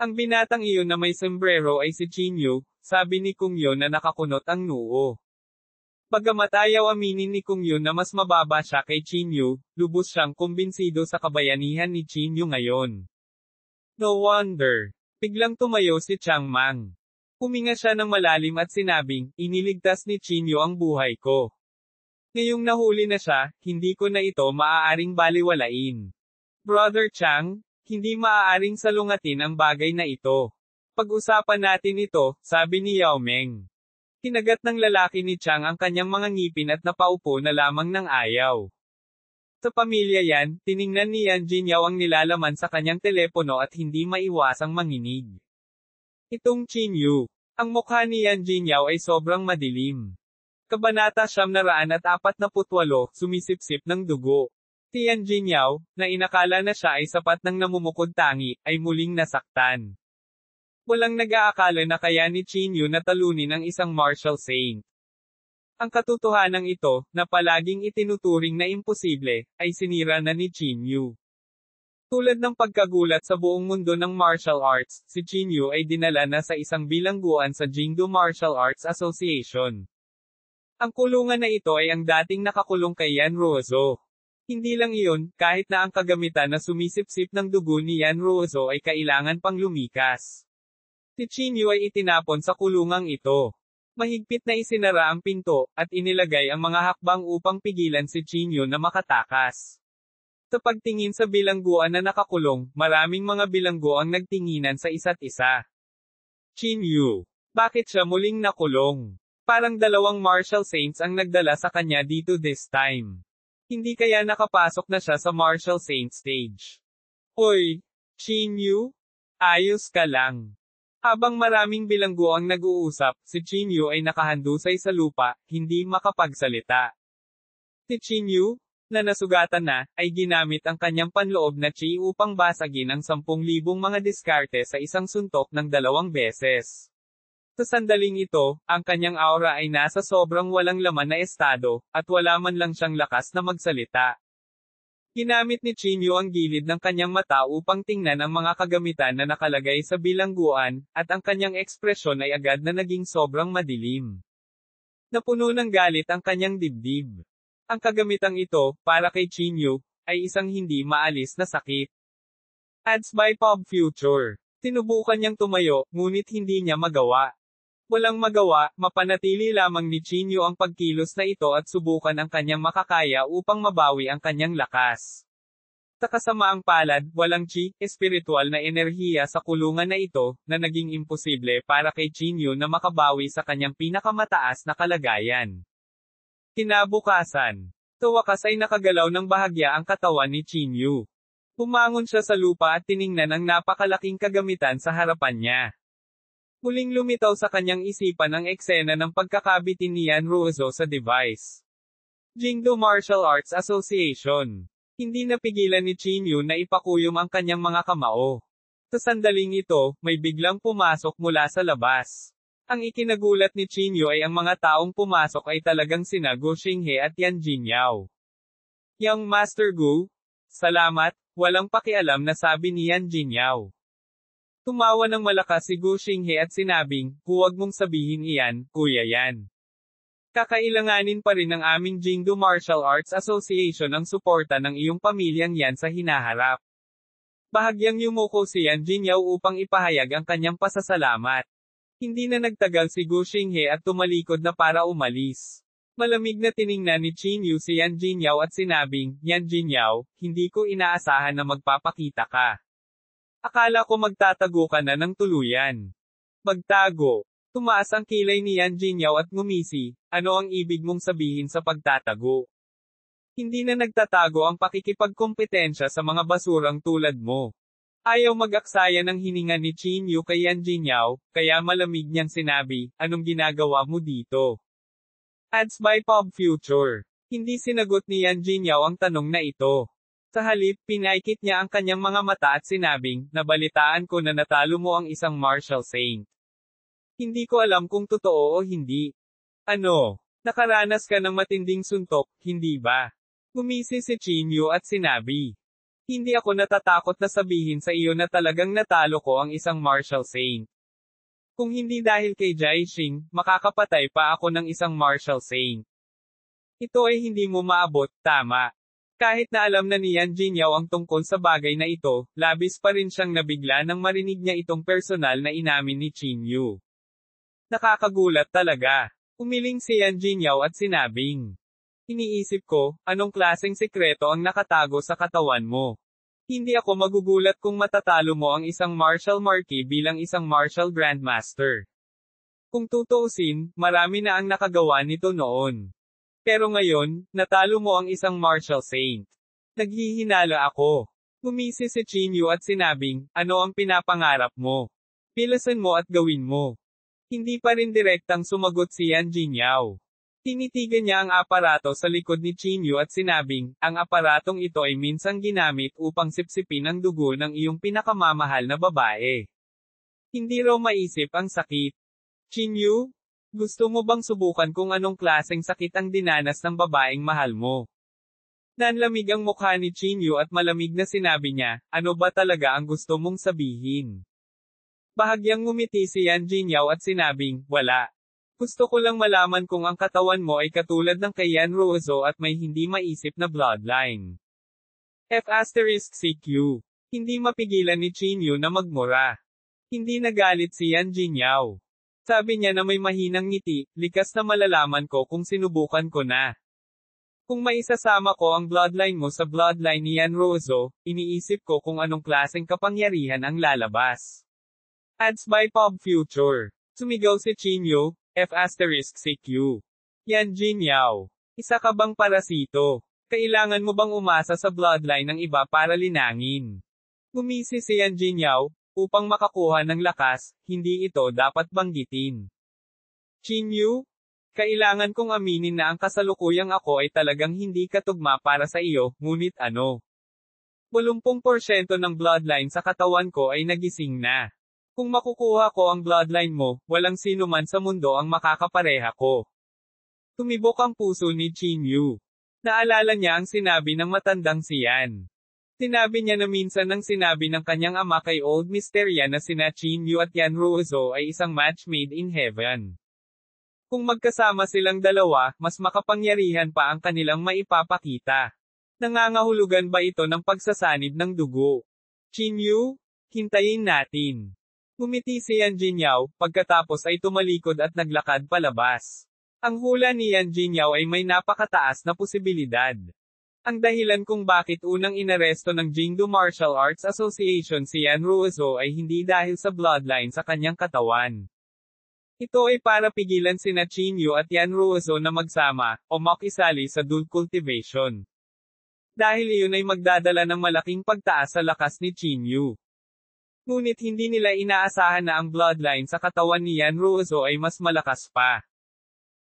Ang binatang iyon na may sombrero ay si Chinyu, sabi ni Kung Yun na nakakunot ang noo. Bagamat ayaw aminin ni Kung Yun na mas mababa siya kay Chinyu, lubos siyang kumbinsido sa kabayanihan ni Chinyu ngayon. No wonder. Biglang tumayo si Chang Mang. Huminga siya ng malalim at sinabing, iniligtas ni Chinyu ang buhay ko. Ngayong nahuli na siya, hindi ko na ito maaaring baliwalain. Brother Chang, hindi maaaring salungatin ang bagay na ito. Pag-usapan natin ito, sabi ni Yao Meng. Kinagat ng lalaki ni Chang ang kanyang mga ngipin at napaupo na lamang ng ayaw. Sa pamilya yan, tiningnan ni Yan Jinyao ang nilalaman sa kanyang telepono at hindi maiwasang manginig. Itong Chinyu. Ang mukha ni Yan Jinyao ay sobrang madilim. Kabanata 948, sumisipsip ng dugo. Si Yan Jinyao, na inakala na siya ay sapat ng namumukod tangi, ay muling nasaktan. Walang nag-aakala na kaya ni Chinyu na talunin ang isang martial saint. Ang katotohanan ito, na palaging itinuturing na imposible, ay sinira na ni Chinyu. Tulad ng pagkagulat sa buong mundo ng martial arts, si Chinyu ay dinala na sa isang bilangguan sa Jingdo Martial Arts Association. Ang kulungan na ito ay ang dating nakakulong kay Yan Ruozo. Hindi lang iyon, kahit na ang kagamitan na sumisipsip ng dugo ni Yan Ruozo ay kailangan pang lumikas. Si Chinyu ay itinapon sa kulungang ito. Mahigpit na isinara ang pinto, at inilagay ang mga hakbang upang pigilan si Chinyu na makatakas. Sa pagtingin sa bilangguan na nakakulong, maraming mga bilanggo ang nagtinginan sa isa't isa. Chinyu. Bakit siya muling nakulong? Parang dalawang martial saints ang nagdala sa kanya dito this time. Hindi kaya nakapasok na siya sa martial saint stage. Hoy, Chinyu? Ayos ka lang. Habang maraming bilanggo ang nag-uusap, si Chinyu ay nakahandusay sa lupa, hindi makapagsalita. Si Chinyu, na nasugatan na, ay ginamit ang kanyang panloob na chi upang basagin ang 10,000 mga diskarte sa isang suntok ng 2 beses. Sa sandaling ito, ang kanyang aura ay nasa sobrang walang laman na estado, at wala man lang siyang lakas na magsalita. Ginamit ni Chinyu ang gilid ng kanyang mata upang tingnan ang mga kagamitan na nakalagay sa bilangguan, at ang kanyang ekspresyon ay agad na naging sobrang madilim. Napuno ng galit ang kanyang dibdib. Ang kagamitang ito, para kay Chinyu, ay isang hindi maalis na sakit. Ads by Pop Future. Sinubukan niyang tumayo, ngunit hindi niya magawa. Walang magawa, mapanatili lamang ni Chinyu ang pagkilos na ito at subukan ang kanyang makakaya upang mabawi ang kanyang lakas. Sa kasamaang palad, walang chi, espiritual na enerhiya sa kulungan na ito, na naging imposible para kay Chinyu na makabawi sa kanyang pinakamataas na kalagayan. Kinabukasan. Sa wakas ay nakagalaw ng bahagya ang katawan ni Chinyu. Bumangon siya sa lupa at tiningnan ang napakalaking kagamitan sa harapan niya. Muling lumitaw sa kanyang isipan ang eksena ng pagkakabitin ni Yan Ruozo sa device. Jingdo Martial Arts Association. Hindi napigilan ni Chinyu na ipakuyom ang kanyang mga kamao. Sa sandaling ito, may biglang pumasok mula sa labas. Ang ikinagulat ni Chinyu ay ang mga taong pumasok ay talagang sina Gu Xinghe at Yan Jinyao. Young Master Gu? Salamat, walang pakialam na sabi ni Yan Jinyao. Tumawa ng malakas si Gu Xinghe at sinabing, huwag mong sabihin iyan, kuya Yan. Kakailanganin pa rin ng aming Jingdo Martial Arts Association ang suporta ng iyong pamilyang yan sa hinaharap. Bahagyang yumuko si Yan Jinyao upang ipahayag ang kanyang pasasalamat. Hindi na nagtagal si Gu Xinghe at tumalikod na para umalis. Malamig na tiningnan ni Qin Yu si Yan Jingyao at sinabing, Yan Jingyao, hindi ko inaasahan na magpapakita ka. Akala ko magtatago ka na ng tuluyan. Magtago. Tumaas ang kilay ni Yan Jingyao at ngumisi, ano ang ibig mong sabihin sa pagtatago? Hindi na nagtatago ang pakikipagkompetensya sa mga basurang tulad mo. Ayaw mag-aksaya ng hininga ni Qin Yu kay Yan Jingyao, kaya malamig niyang sinabi, anong ginagawa mo dito? Ads by Pop Future. Hindi sinagot ni Yan Jingyao ang tanong na ito. Sa halip, pinaikit niya ang kanyang mga mata at sinabing, nabalitaan ko na natalo mo ang isang martial saint. Hindi ko alam kung totoo o hindi. Ano? Nakaranas ka ng matinding suntok, hindi ba? Gumisi si Qin Yu at sinabi. Hindi ako natatakot na sabihin sa iyo na talagang natalo ko ang isang martial saint. Kung hindi dahil kay Jai Xing, makakapatay pa ako ng isang martial saint. Ito ay hindi mo maabot, tama. Kahit na alam na ni Yan Jingyao ang tungkol sa bagay na ito, labis pa rin siyang nabigla nang marinig niya itong personal na inamin ni Qin Yu. Nakakagulat talaga. Umiling si Yan Jingyao at sinabing. Iniisip ko, anong klaseng sekreto ang nakatago sa katawan mo? Hindi ako magugulat kung matatalo mo ang isang martial marquis bilang isang martial grandmaster. Kung tutuusin, marami na ang nakagawa nito noon. Pero ngayon, natalo mo ang isang martial saint. Naghihinala ako. Gumisi si Qin Yu at sinabing, ano ang pinapangarap mo? Pilasan mo at gawin mo. Hindi pa rin direktang sumagot si Yan Jingyao. Tinitigan niya ang aparato sa likod ni Qin Yu at sinabing, ang aparatong ito ay minsang ginamit upang sipsipin ang dugo ng iyong pinakamamahal na babae. Hindi raw maisip ang sakit. Qin Yu, gusto mo bang subukan kung anong klaseng sakit ang dinanas ng babaeng mahal mo? Nanlamig ang mukha ni Qin Yu at malamig na sinabi niya, ano ba talaga ang gusto mong sabihin? Bahagyang ngumiti si Yan Jingyao at sinabing, wala. Gusto ko lang malaman kung ang katawan mo ay katulad ng kay Yan Ruozo at may hindi maisip na bloodline. F***CQ. Hindi mapigilan ni Qin Yu na magmura. Hindi nagalit si Yan Jingyao. Sabi niya na may mahinang ngiti, likas na malalaman ko kung sinubukan ko na. Kung maisasama ko ang bloodline mo sa bloodline ni Yan Ruozo, iniisip ko kung anong klaseng kapangyarihan ang lalabas. Ads by Pop Future. Sumigaw si Qin Yu. F***CQ. Yan Jingyao. Isa ka bang parasito? Kailangan mo bang umasa sa bloodline ng iba para linangin? Gumisi si Yan Jingyao, upang makakuha ng lakas, hindi ito dapat banggitin. Qin Yu? Kailangan kong aminin na ang kasalukuyang ako ay talagang hindi katugma para sa iyo, ngunit ano? 80% ng bloodline sa katawan ko ay nagising na. Kung makukuha ko ang bloodline mo, walang sino man sa mundo ang makakapareha ko. Tumibok ang puso ni Qin Yu. Naalala niya ang sinabi ng matandang si Yan. Sinabi niya na minsan nang sinabi ng kanyang ama kay Old Mysteria na sina Qin Yu at Yan Ruozo ay isang match made in heaven. Kung magkasama silang dalawa, mas makapangyarihan pa ang kanilang maipapakita. Nangangahulugan ba ito ng pagsasanib ng dugo? Qin Yu? Hintayin natin. Ngumiti si Yan Jingyao, pagkatapos ay tumalikod at naglakad palabas. Ang hula ni Yan Jingyao ay may napakataas na posibilidad. Ang dahilan kung bakit unang inaresto ng Jingdu Martial Arts Association si Yan Ruozo ay hindi dahil sa bloodline sa kanyang katawan. Ito ay para pigilan sina Qin Yu at Yan Ruozo na magsama, o makisali sa dual cultivation. Dahil iyon ay magdadala ng malaking pagtaas sa lakas ni Qin Yu. Ngunit hindi nila inaasahan na ang bloodline sa katawan ni Yan Ruozo ay mas malakas pa.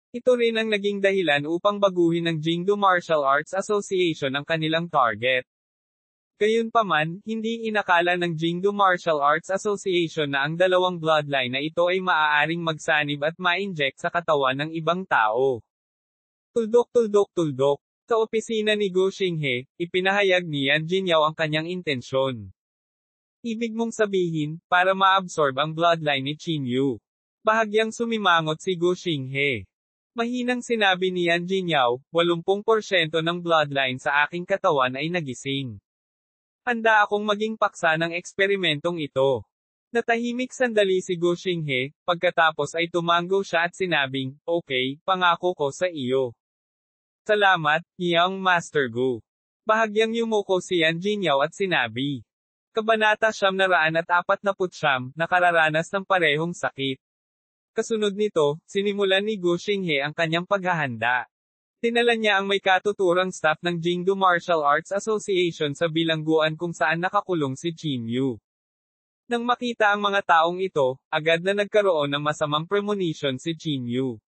Ito rin ang naging dahilan upang baguhin ng Jingdu Martial Arts Association ang kanilang target. Gayunpaman, hindi inakala ng Jingdu Martial Arts Association na ang dalawang bloodline na ito ay maaaring magsanib at ma-inject sa katawan ng ibang tao. Tuldok. Sa opisina ni Gu Xinghe, ipinahayag ni Yan Jingyao ang kanyang intensyon. Ibig mong sabihin, para ma-absorb ang bloodline ni Qin Yu. Bahagyang sumimangot si Gu Xinghe. Mahinang sinabi ni Yan Jingyao, 80% ng bloodline sa aking katawan ay nagising. Handa akong maging paksa ng eksperimentong ito. Natahimik sandali si Gu Xinghe, pagkatapos ay tumango siya at sinabing, okay, pangako ko sa iyo. Salamat, Young Master Gu. Bahagyang yumuko si Yan Jinyaw at sinabi. Kabanata 949, nakararanas ng parehong sakit. Kasunod nito, sinimulan ni Gu Xinghe ang kanyang paghahanda. Tinala niya ang may katuturang staff ng Jingdu Martial Arts Association sa bilangguan kung saan nakakulong si Qin Yu. Nang makita ang mga taong ito, agad na nagkaroon ng masamang premonition si Qin Yu.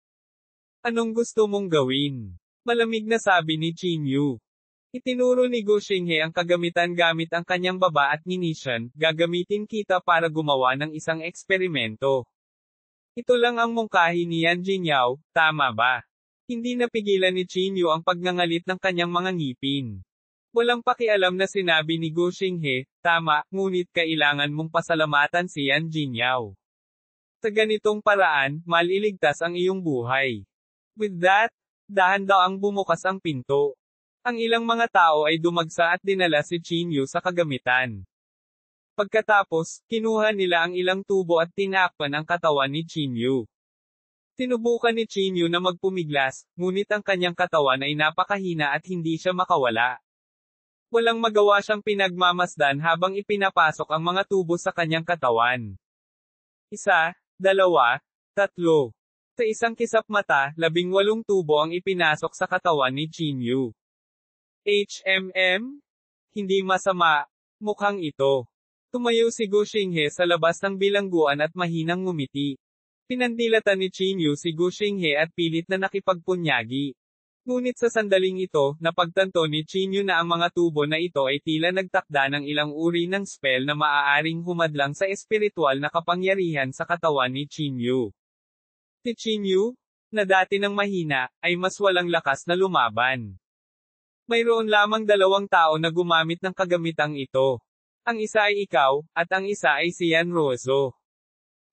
Anong gusto mong gawin? Malamig na sabi ni Qin Yu. Itinuro ni Gu Xinghe ang kagamitan gamit ang kanyang baba at nginisyan, gagamitin kita para gumawa ng isang eksperimento. Ito lang ang mungkahi ni Yan Jinyaw, tama ba? Hindi napigilan ni Qin Yu ang pagngangalit ng kanyang mga ngipin. Walang pakialam na sinabi ni Gu Xinghe, tama, ngunit kailangan mong pasalamatan si Yan Jinyaw. Sa ganitong paraan, maliligtas ang iyong buhay. With that, dahan-daang bumukas ang pinto. Ang ilang mga tao ay dumagsa at dinala si Qin Yu sa kagamitan. Pagkatapos, kinuha nila ang ilang tubo at tinakpan ang katawan ni Qin Yu. Sinubukan ni Qin Yu na magpumiglas, ngunit ang kanyang katawan ay napakahina at hindi siya makawala. Walang magawa siyang pinagmamasdan habang ipinapasok ang mga tubo sa kanyang katawan. 1, 2, 3. Sa isang kisap mata, 18 tubo ang ipinasok sa katawan ni Qin Yu. Hindi masama. Mukhang ito. Tumayo si Gu Xinghe sa labas ng bilangguan at mahinang ngumiti. Pinandilatan ni Qin Yu si Gu Xinghe at pilit na nakipagpunyagi. Ngunit sa sandaling ito, napagtanto ni Qin Yu na ang mga tubo na ito ay tila nagtakda ng ilang uri ng spell na maaaring humadlang sa espiritual na kapangyarihan sa katawan ni Qin Yu. Si Qin Yu, na dati nang mahina, ay mas walang lakas na lumaban. Mayroon lamang 2 tao na gumamit ng kagamitang ito. Ang isa ay ikaw, at ang isa ay si Yan Ruozo.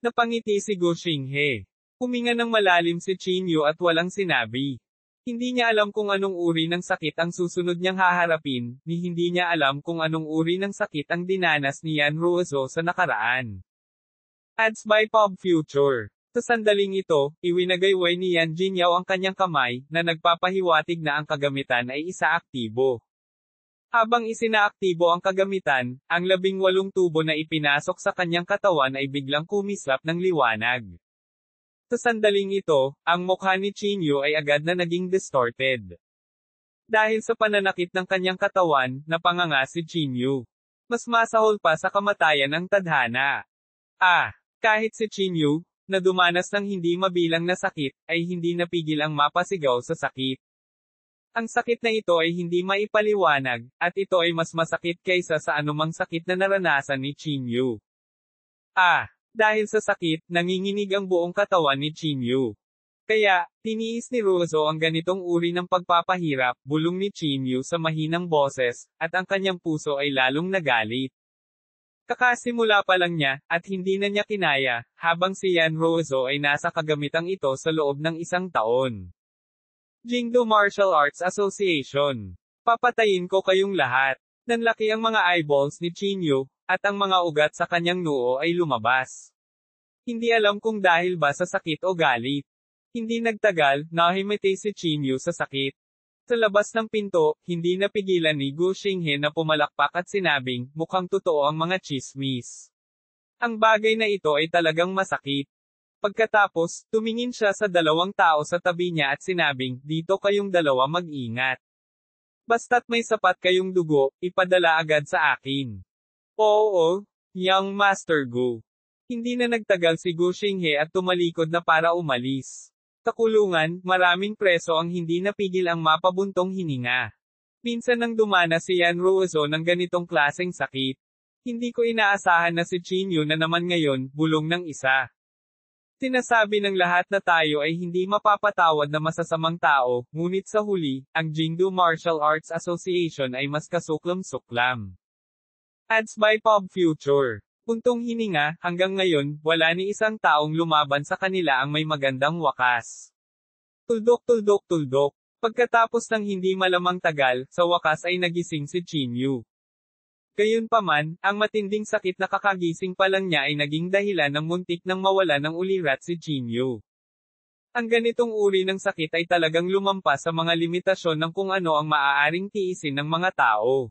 Napangiti si Gu Xinghe. Huminga ng malalim si Qin Yu at walang sinabi. Hindi niya alam kung anong uri ng sakit ang susunod niyang haharapin, ni hindi niya alam kung anong uri ng sakit ang dinanas ni Yan Ruozo sa nakaraan. Ads by Pop Future. Sa sandaling ito, iwinagayway ni Yan Jinyaw ang kanyang kamay, na nagpapahiwatig na ang kagamitan ay isa-aktibo. Habang isinaaktibo ang kagamitan, ang 18 tubo na ipinasok sa kanyang katawan ay biglang kumislap ng liwanag. Sa sandaling ito, ang mukha ni Qin Yu ay agad na naging distorted. Dahil sa pananakit ng kanyang katawan, napanganga si Qin Yu. Mas masahol pa sa kamatayan ng tadhana. Kahit si Qin Yu, na dumanas ng hindi mabilang na sakit, ay hindi napigil ang mapasigaw sa sakit. Ang sakit na ito ay hindi maipaliwanag, at ito ay mas masakit kaysa sa anumang sakit na naranasan ni Qin Yu. Dahil sa sakit, nanginginig ang buong katawan ni Qin Yu. Kaya, tiniis ni Ruozo ang ganitong uri ng pagpapahirap, bulong ni Qin Yu sa mahinang boses, at ang kanyang puso ay lalong nagalit. Kakasimula pa lang niya, at hindi na niya kinaya, habang si Yan Ruozo ay nasa kagamitang ito sa loob ng 1 taon. Jingdo Martial Arts Association. Papatayin ko kayong lahat. Nanlaki ang mga eyeballs ni Qin Yu, at ang mga ugat sa kanyang noo ay lumabas. Hindi alam kung dahil ba sa sakit o galit. Hindi nagtagal, nahimete si Qin Yu sa sakit. Sa labas ng pinto, hindi napigilan ni Gu Xinghe na pumalakpak at sinabing, mukhang totoo ang mga chismis. Ang bagay na ito ay talagang masakit. Pagkatapos, tumingin siya sa 2 tao sa tabi niya at sinabing, dito kayong 2 mag-ingat. Basta't may sapat kayong dugo, ipadala agad sa akin. Oo, Young Master Gu. Hindi na nagtagal si Gu Xinghe at tumalikod na para umalis. Sa kulungan, maraming preso ang hindi napigil ang mapabuntong hininga. Minsan nang dumana si Yan Ruozo ng ganitong klaseng sakit. Hindi ko inaasahan na si Qin Yu na naman ngayon, bulong ng isa. Sinasabi ng lahat na tayo ay hindi mapapatawad na masasamang tao, ngunit sa huli, ang Jingdu Martial Arts Association ay mas kasuklam-suklam. Ads by Pop Future. Puntong hininga, hanggang ngayon, wala ni isang taong lumaban sa kanila ang may magandang wakas. Tuldok. Pagkatapos ng hindi malamang tagal, sa wakas ay nagising si Qin Yu. Gayunpaman, ang matinding sakit na kakagising pa lang niya ay naging dahilan ng muntik nang mawala ng ulirat si Qin Yu. Ang ganitong uri ng sakit ay talagang lumampas sa mga limitasyon ng kung ano ang maaaring tiisin ng mga tao.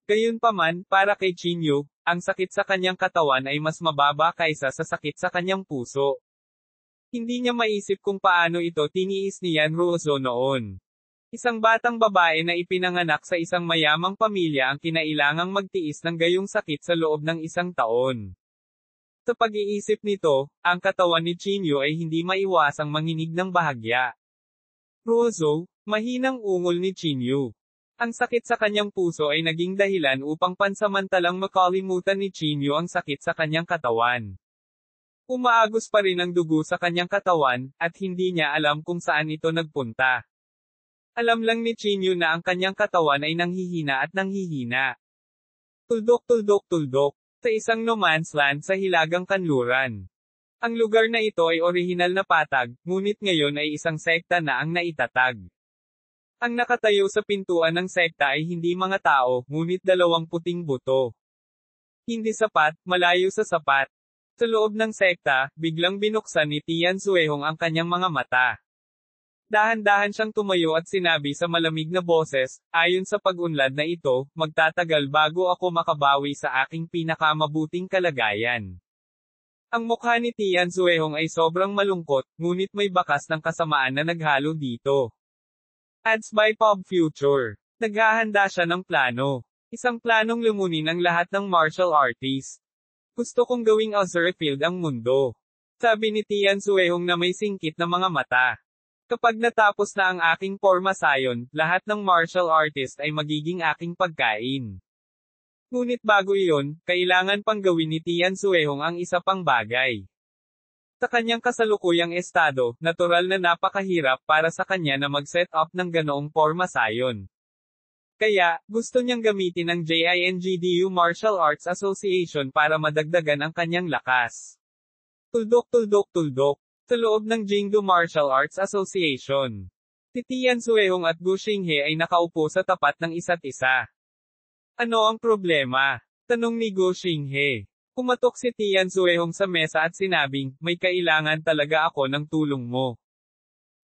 Gayunpaman, para kay Chinyu, ang sakit sa kanyang katawan ay mas mababa kaysa sa sakit sa kanyang puso. Hindi niya maisip kung paano ito tiniis ni Yan Ruozo noon. Isang batang babae na ipinanganak sa isang mayamang pamilya ang kinailangang magtiis ng gayong sakit sa loob ng isang taon. Sa pag-iisip nito, ang katawan ni Chinyu ay hindi maiwasang manginig ng bahagya. Ruozo, mahinang ungol ni Chinyu. Ang sakit sa kanyang puso ay naging dahilan upang pansamantalang makalimutan ni Chinyu ang sakit sa kanyang katawan. Umaagos pa rin ang dugo sa kanyang katawan, at hindi niya alam kung saan ito nagpunta. Alam lang ni Chinyu na ang kanyang katawan ay nanghihina at nanghihina. Tuldok, sa isang no man's land sa hilagang kanluran. Ang lugar na ito ay orihinal na patag, ngunit ngayon ay isang sekta na ang naitatag. Ang nakatayo sa pintuan ng sekta ay hindi mga tao, ngunit 2 puting buto. Hindi sapat, malayo sa sapat. Sa loob ng sekta, biglang binuksan ni Tian Zuehong ang kanyang mga mata. Dahan-dahan siyang tumayo at sinabi sa malamig na boses, ayon sa pag-unlad na ito, magtatagal bago ako makabawi sa aking pinakamabuting kalagayan. Ang mukha ni Tian Zuehong ay sobrang malungkot, ngunit may bakas ng kasamaan na naghalo dito. Ads by Pop Future. Naghahanda siya ng plano. Isang planong lumunin ang lahat ng martial artist. Gusto kong gawing Ozerfield ang mundo. Sabi ni Tian Zuehong na may singkit na mga mata. Kapag natapos na ang aking forma sayon, lahat ng martial artist ay magiging aking pagkain. Ngunit bago iyon, kailangan pang gawin ni Tian Zuehong ang isa pang bagay. Sa kanyang kasalukuyang estado, natural na napakahirap para sa kanya na mag-set up ng ganoong forma sayon. Kaya, gusto niyang gamitin ang JINGDU Martial Arts Association para madagdagan ang kanyang lakas. Tuldok. Sa loob ng Jingdu Martial Arts Association. Si Tian Zuehong at Gu Xinghe ay nakaupo sa tapat ng isa't isa. Ano ang problema? Tanong ni Gu Xinghe. Kumatok si Tian Zuehong sa mesa at sinabing, may kailangan talaga ako ng tulong mo.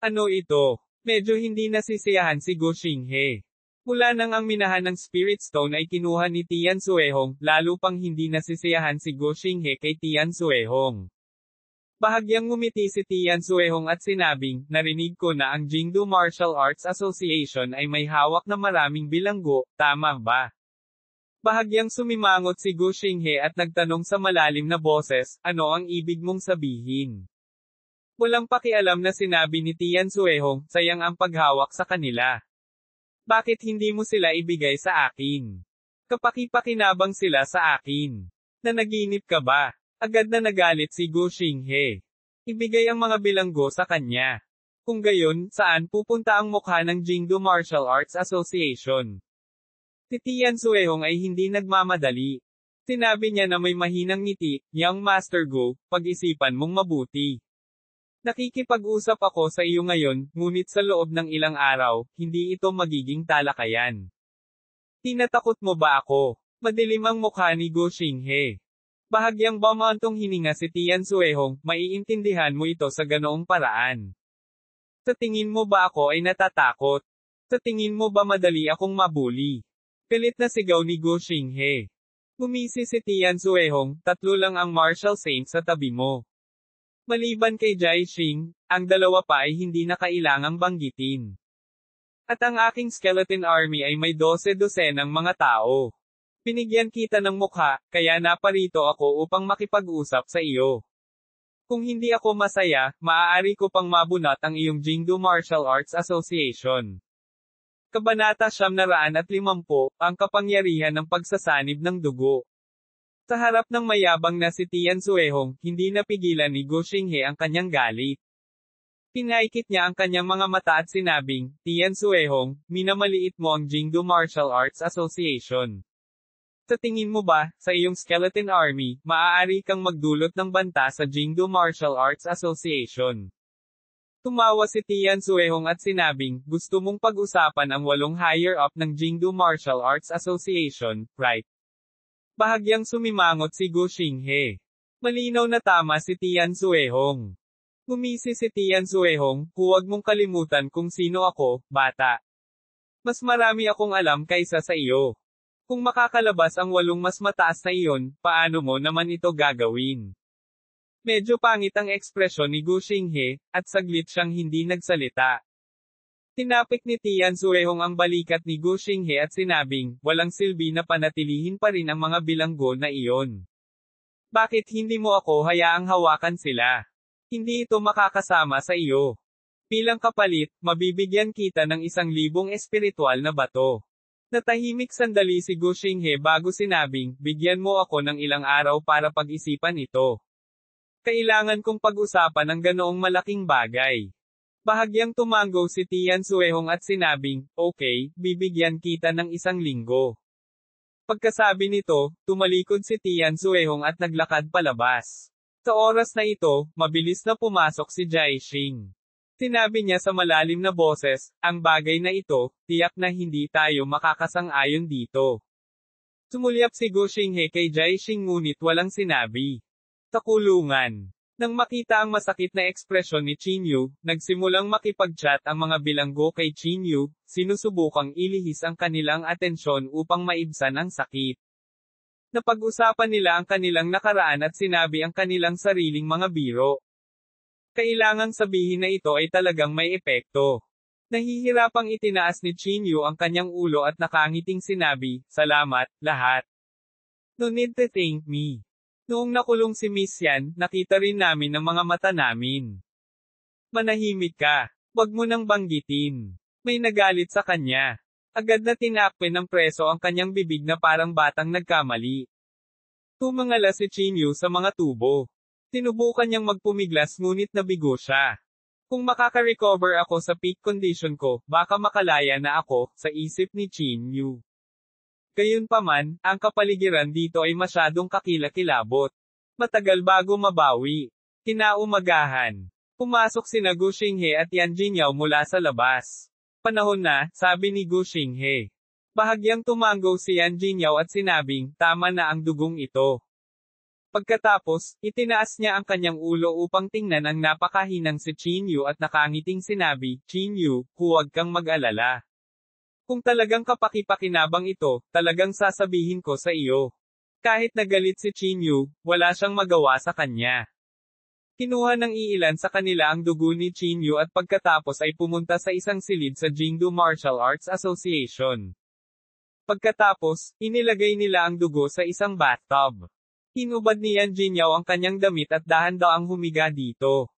Ano ito? Medyo hindi nasisiyahan si Gu Xinghe. Mula nang ang minahan ng Spirit Stone ay kinuha ni Tian Zuehong, lalo pang hindi nasisiyahan si Gu Xinghe kay Tian Zuehong. Bahagyang ngumiti si Tian Zuehong at sinabing, narinig ko na ang Jingdu Martial Arts Association ay may hawak na maraming bilanggo, tama ba? Bahagyang sumimangot si Gu Xinghe at nagtanong sa malalim na boses, ano ang ibig mong sabihin? Walang pakialam na sinabi ni Tian Zuehong, sayang ang paghawak sa kanila. Bakit hindi mo sila ibigay sa akin? Kapaki-pakinabang sila sa akin. Nanaginip ka ba? Agad na nagalit si Gu Xinghe. Ibigay ang mga bilanggo sa kanya. Kung gayon, saan pupunta ang mukha ng Jingdu Martial Arts Association? Si Tian Zuehong ay hindi nagmamadali. Sinabi niya na may mahinang ngiti, Young Master Gu, pag-isipan mong mabuti. Nakikipag-usap ako sa iyo ngayon, ngunit sa loob ng ilang araw, hindi ito magiging talakayan. Tinatakot mo ba ako? Madilim ang mukha ni Gu Xinghe. Bahagyang bumantong hininga si Tian Zuehong, maiintindihan mo ito sa ganoong paraan. Sa tingin mo ba ako ay natatakot? Sa tingin mo ba madali akong mabuli? Galit na sigaw ni Gu Xinghe. Gumisi si Tian Zuehong, 3 lang ang martial saints sa tabi mo. Maliban kay Jai Xing, ang 2 pa ay hindi na kailangang banggitin. At ang aking skeleton army ay may 12 mga tao. Binigyan kita ng mukha, kaya naparito ako upang makipag-usap sa iyo. Kung hindi ako masaya, maaari ko pang mabunot ang iyong Jingdu Martial Arts Association. Kabanata 950, ang kapangyarihan ng pagsasanib ng dugo. Sa harap ng mayabang na si Tian Zuehong, hindi napigilan ni Gu Xinghe ang kanyang galit. Pinaikit niya ang kanyang mga mata at sinabing, Tian Zuehong, minamaliit mo ang Jingdu Martial Arts Association. Sa tingin mo ba, sa iyong skeleton army, maaari kang magdulot ng banta sa Jingdu Martial Arts Association? Tumawa si Tian Zuehong at sinabing, gusto mong pag-usapan ang 8 higher-up ng Jingdu Martial Arts Association, right? Bahagyang sumimangot si Gu Xinghe. Malinaw na tama si Tian Zuehong. Ngumisi si Tian Zuehong, huwag mong kalimutan kung sino ako, bata. Mas marami akong alam kaysa sa iyo. Kung makakalabas ang 8 mas mataas na iyon, paano mo naman ito gagawin? Medyo pangit ang ekspresyon ni Gu Xinghe, at saglit siyang hindi nagsalita. Tinapik ni Tian Zuehong ang balikat ni Gu Xinghe at sinabing, walang silbi na panatilihin pa rin ang mga bilanggo na iyon. Bakit hindi mo ako hayaang hawakan sila? Hindi ito makakasama sa iyo. Bilang kapalit, mabibigyan kita ng 1,000 espiritual na bato. Natahimik sandali si Gu Xinghe bago sinabing, bigyan mo ako ng ilang araw para pag-isipan ito. Kailangan kong pag-usapan ang ganoong malaking bagay. Bahagyang tumango si Tian Zuehong at sinabing, okay, bibigyan kita ng 1 linggo. Pagkasabi nito, tumalikod si Tian Zuehong at naglakad palabas. Sa oras na ito, mabilis na pumasok si Jai Xing. Sinabi niya sa malalim na boses, ang bagay na ito, tiyak na hindi tayo makakasang-ayon dito. Sumulyap si Gu Xinghe kay Jai Xing ngunit walang sinabi. Sa kulungan. Nang makita ang masakit na ekspresyon ni Qin Yu, nagsimulang makipag-chat ang mga bilanggo kay Qin Yu, sinusubukang ilihis ang kanilang atensyon upang maibsan ang sakit. Napag-usapan nila ang kanilang nakaraan at sinabi ang kanilang sariling mga biro. Kailangang sabihin na ito ay talagang may epekto. Nahihirapang itinaas ni Qin Yu ang kanyang ulo at nakangiting sinabi, salamat, lahat. No need to thank me. Noong nakulong si Miss Yan, nakita rin namin ang mga mata namin. Manahimik ka. Wag mo nang banggitin. May nagalit sa kanya. Agad na tinakpe ng preso ang kanyang bibig na parang batang nagkamali. Tumangala si Qin Yu sa mga tubo. Sinubukan niyang magpumiglas ngunit nabigo siya. Kung makaka-recover ako sa peak condition ko, baka makalaya na ako, sa isip ni Qin Yu. Gayunpaman, ang kapaligiran dito ay masyadong kakilakilabot. Matagal bago mabawi. Kinaumagahan. Pumasok sina Gu Xinghe at Yan Jingyao mula sa labas. Panahon na, sabi ni Gu Xinghe. Bahagyang tumango si Yan Jingyao at sinabing, tama na ang dugong ito. Pagkatapos, itinaas niya ang kanyang ulo upang tingnan ang napakahinang si Qin Yu at nakangiting sinabi, Qin Yu, huwag kang mag-alala. Kung talagang kapaki-pakinabang ito, talagang sasabihin ko sa iyo. Kahit nagalit si Qin Yu, wala siyang magawa sa kanya. Kinuha ng iilan sa kanila ang dugo ni Qin Yu at pagkatapos ay pumunta sa isang silid sa Jingdu Martial Arts Association. Pagkatapos, inilagay nila ang dugo sa isang bathtub. Hinubad ni Yan Jingyao ang kanyang damit at dahan-daang humiga dito.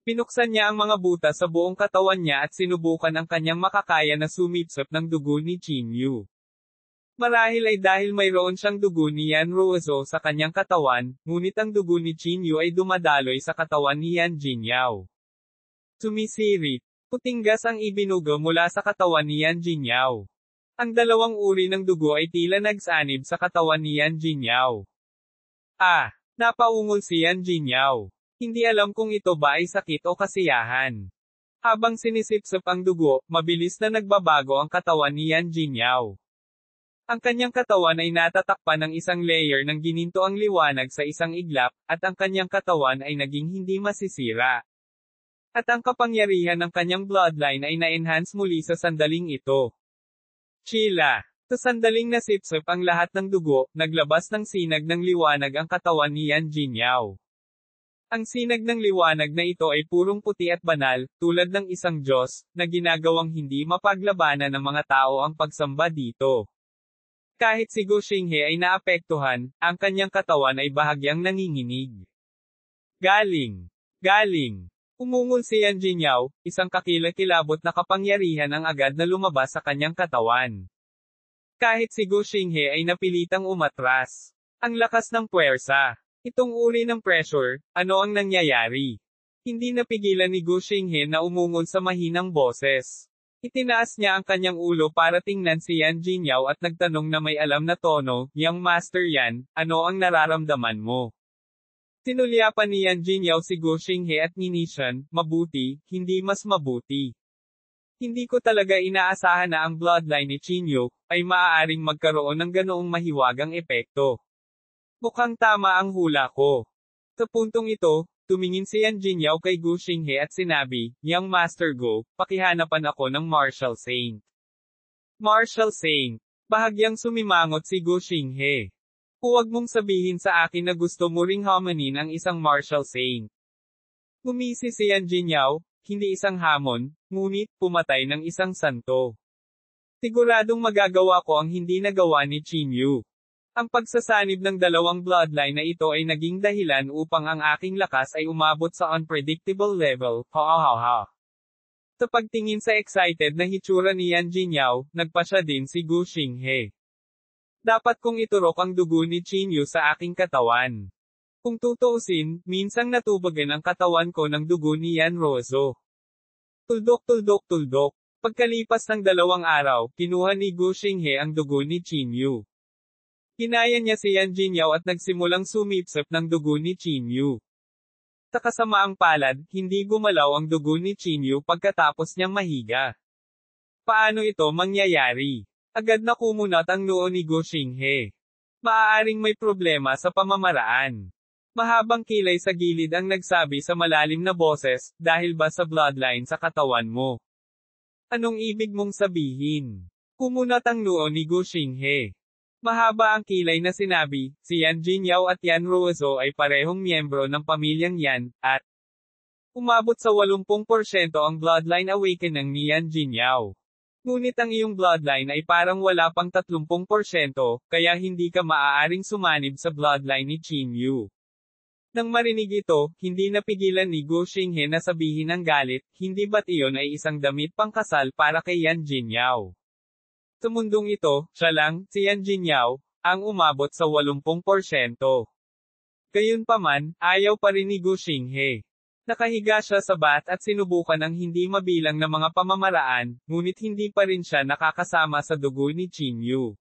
Pinuksan niya ang mga butas sa buong katawan niya at sinubukan ang kanyang makakaya na sumipsop ng dugo ni Qin Yu. Marahil ay dahil mayroon siyang dugo ni Yan Ruozo sa kanyang katawan, ngunit ang dugo ni Qin Yu ay dumadaloy sa katawan ni Yan Jingyao. Sumisirit. Puting gas ang ibinuga mula sa katawan ni Yan Jingyao. Ang dalawang uri ng dugo ay tila nagsanib sa katawan ni Yan Jingyao. Napaungol si Yan Jingyao. Hindi alam kung ito ba ay sakit o kasiyahan. Habang sinisipsop ang dugo, mabilis na nagbabago ang katawan ni Yan Jingyao. Ang kanyang katawan ay natatakpan ng isang layer ng ginintoang liwanag sa isang iglap, at ang kanyang katawan ay naging hindi masisira. At ang kapangyarihan ng kanyang bloodline ay na-enhance muli sa sandaling ito. Chila. Sa sandaling nasipsop ang lahat ng dugo, naglabas ng sinag ng liwanag ang katawan ni Yan Jingyao. Ang sinag ng liwanag na ito ay purong puti at banal, tulad ng isang Diyos, na ginagawang hindi mapaglabanan ng mga tao ang pagsamba dito. Kahit si Gu Xinghe ay naapektuhan, ang kanyang katawan ay bahagyang nanginginig. Galing. Umungol si Yan Jingyao, isang kakilakilabot na kapangyarihan ang agad na lumabas sa kanyang katawan. Kahit si Gu Xinghe ay napilitang umatras. Ang lakas ng puwersa. Itong uri ng pressure, ano ang nangyayari? Hindi napigilan ni Gu Xinghe na umungol sa mahinang boses. Itinaas niya ang kanyang ulo para tingnan si Yan Jingyao at nagtanong na may alam na tono, Young Master Yan, ano ang nararamdaman mo? Sinulyapan ni Yan Jingyao si Gu Xinghe at nginisyan, mabuti, hindi mas mabuti. Hindi ko talaga inaasahan na ang bloodline ni Qin Yu, ay maaaring magkaroon ng ganoong mahiwagang epekto. Mukhang tama ang hula ko. Sa puntong ito, tumingin si Yan Jinyaw kay Gu Xinghe at sinabi, Young Master Go, pakihanapan ako ng Martial Saint. Martial Saint. Bahagyang sumimangot si Gu Xinghe. Huwag mong sabihin sa akin na gusto mo ring hamanin ang isang Martial Saint. Gumisi si Yan Jinyaw, hindi isang hamon, ngunit pumatay ng isang santo. Siguradong magagawa ko ang hindi nagawa ni Qin Yu. Ang pagsasanib ng dalawang bloodline na ito ay naging dahilan upang ang aking lakas ay umabot sa unpredictable level, ha. Sa pagtingin sa excited na hitsura ni Yan Jinyaw, nagpa siya din si Gu Xinghe. Dapat kong iturok ang dugo ni Qin Yu sa aking katawan. Kung tutuusin, minsang natubagan ang katawan ko ng dugo ni Yan Rozo. Tuldok. Pagkalipas ng 2 araw, kinuha ni Gu Xinghe ang dugo ni Qin Yu. Kinaya niya si Yan Jinyaw at nagsimulang sumipsip ng dugo ni Qin Yu. Sa kasamaang palad, hindi gumalaw ang dugo ni Qin Yu pagkatapos niyang mahiga. Paano ito mangyayari? Agad na kumunat ang noo ni Gu Xinghe. Maaaring may problema sa pamamaraan. Mahabang kilay sa gilid ang nagsabi sa malalim na boses, dahil ba sa bloodline sa katawan mo? Anong ibig mong sabihin? Kumunat ang noo ni Gu Xinghe. Mahaba ang kilay na sinabi, si Yan Jinyaw at Yan Ruozo ay parehong miyembro ng pamilyang Yan, at umabot sa 80% ang bloodline awakening ni Yan Jinyaw. Ngunit ang iyong bloodline ay parang wala pang 30%, kaya hindi ka maaaring sumanib sa bloodline ni Qin Yu. Nang marinig ito, hindi napigilan ni Gu Xinghe na sabihin ng galit, hindi ba't iyon ay isang damit pangkasal para kay Yan Jinyaw? Sa mundong ito, siya lang, si Yan Jinyaw, ang umabot sa 80%. Gayunpaman, ayaw pa rin ni Gu Xinghe. Nakahiga siya sa bath at sinubukan ang hindi mabilang na mga pamamaraan, ngunit hindi pa rin siya nakakasama sa dugo ni Qin Yu.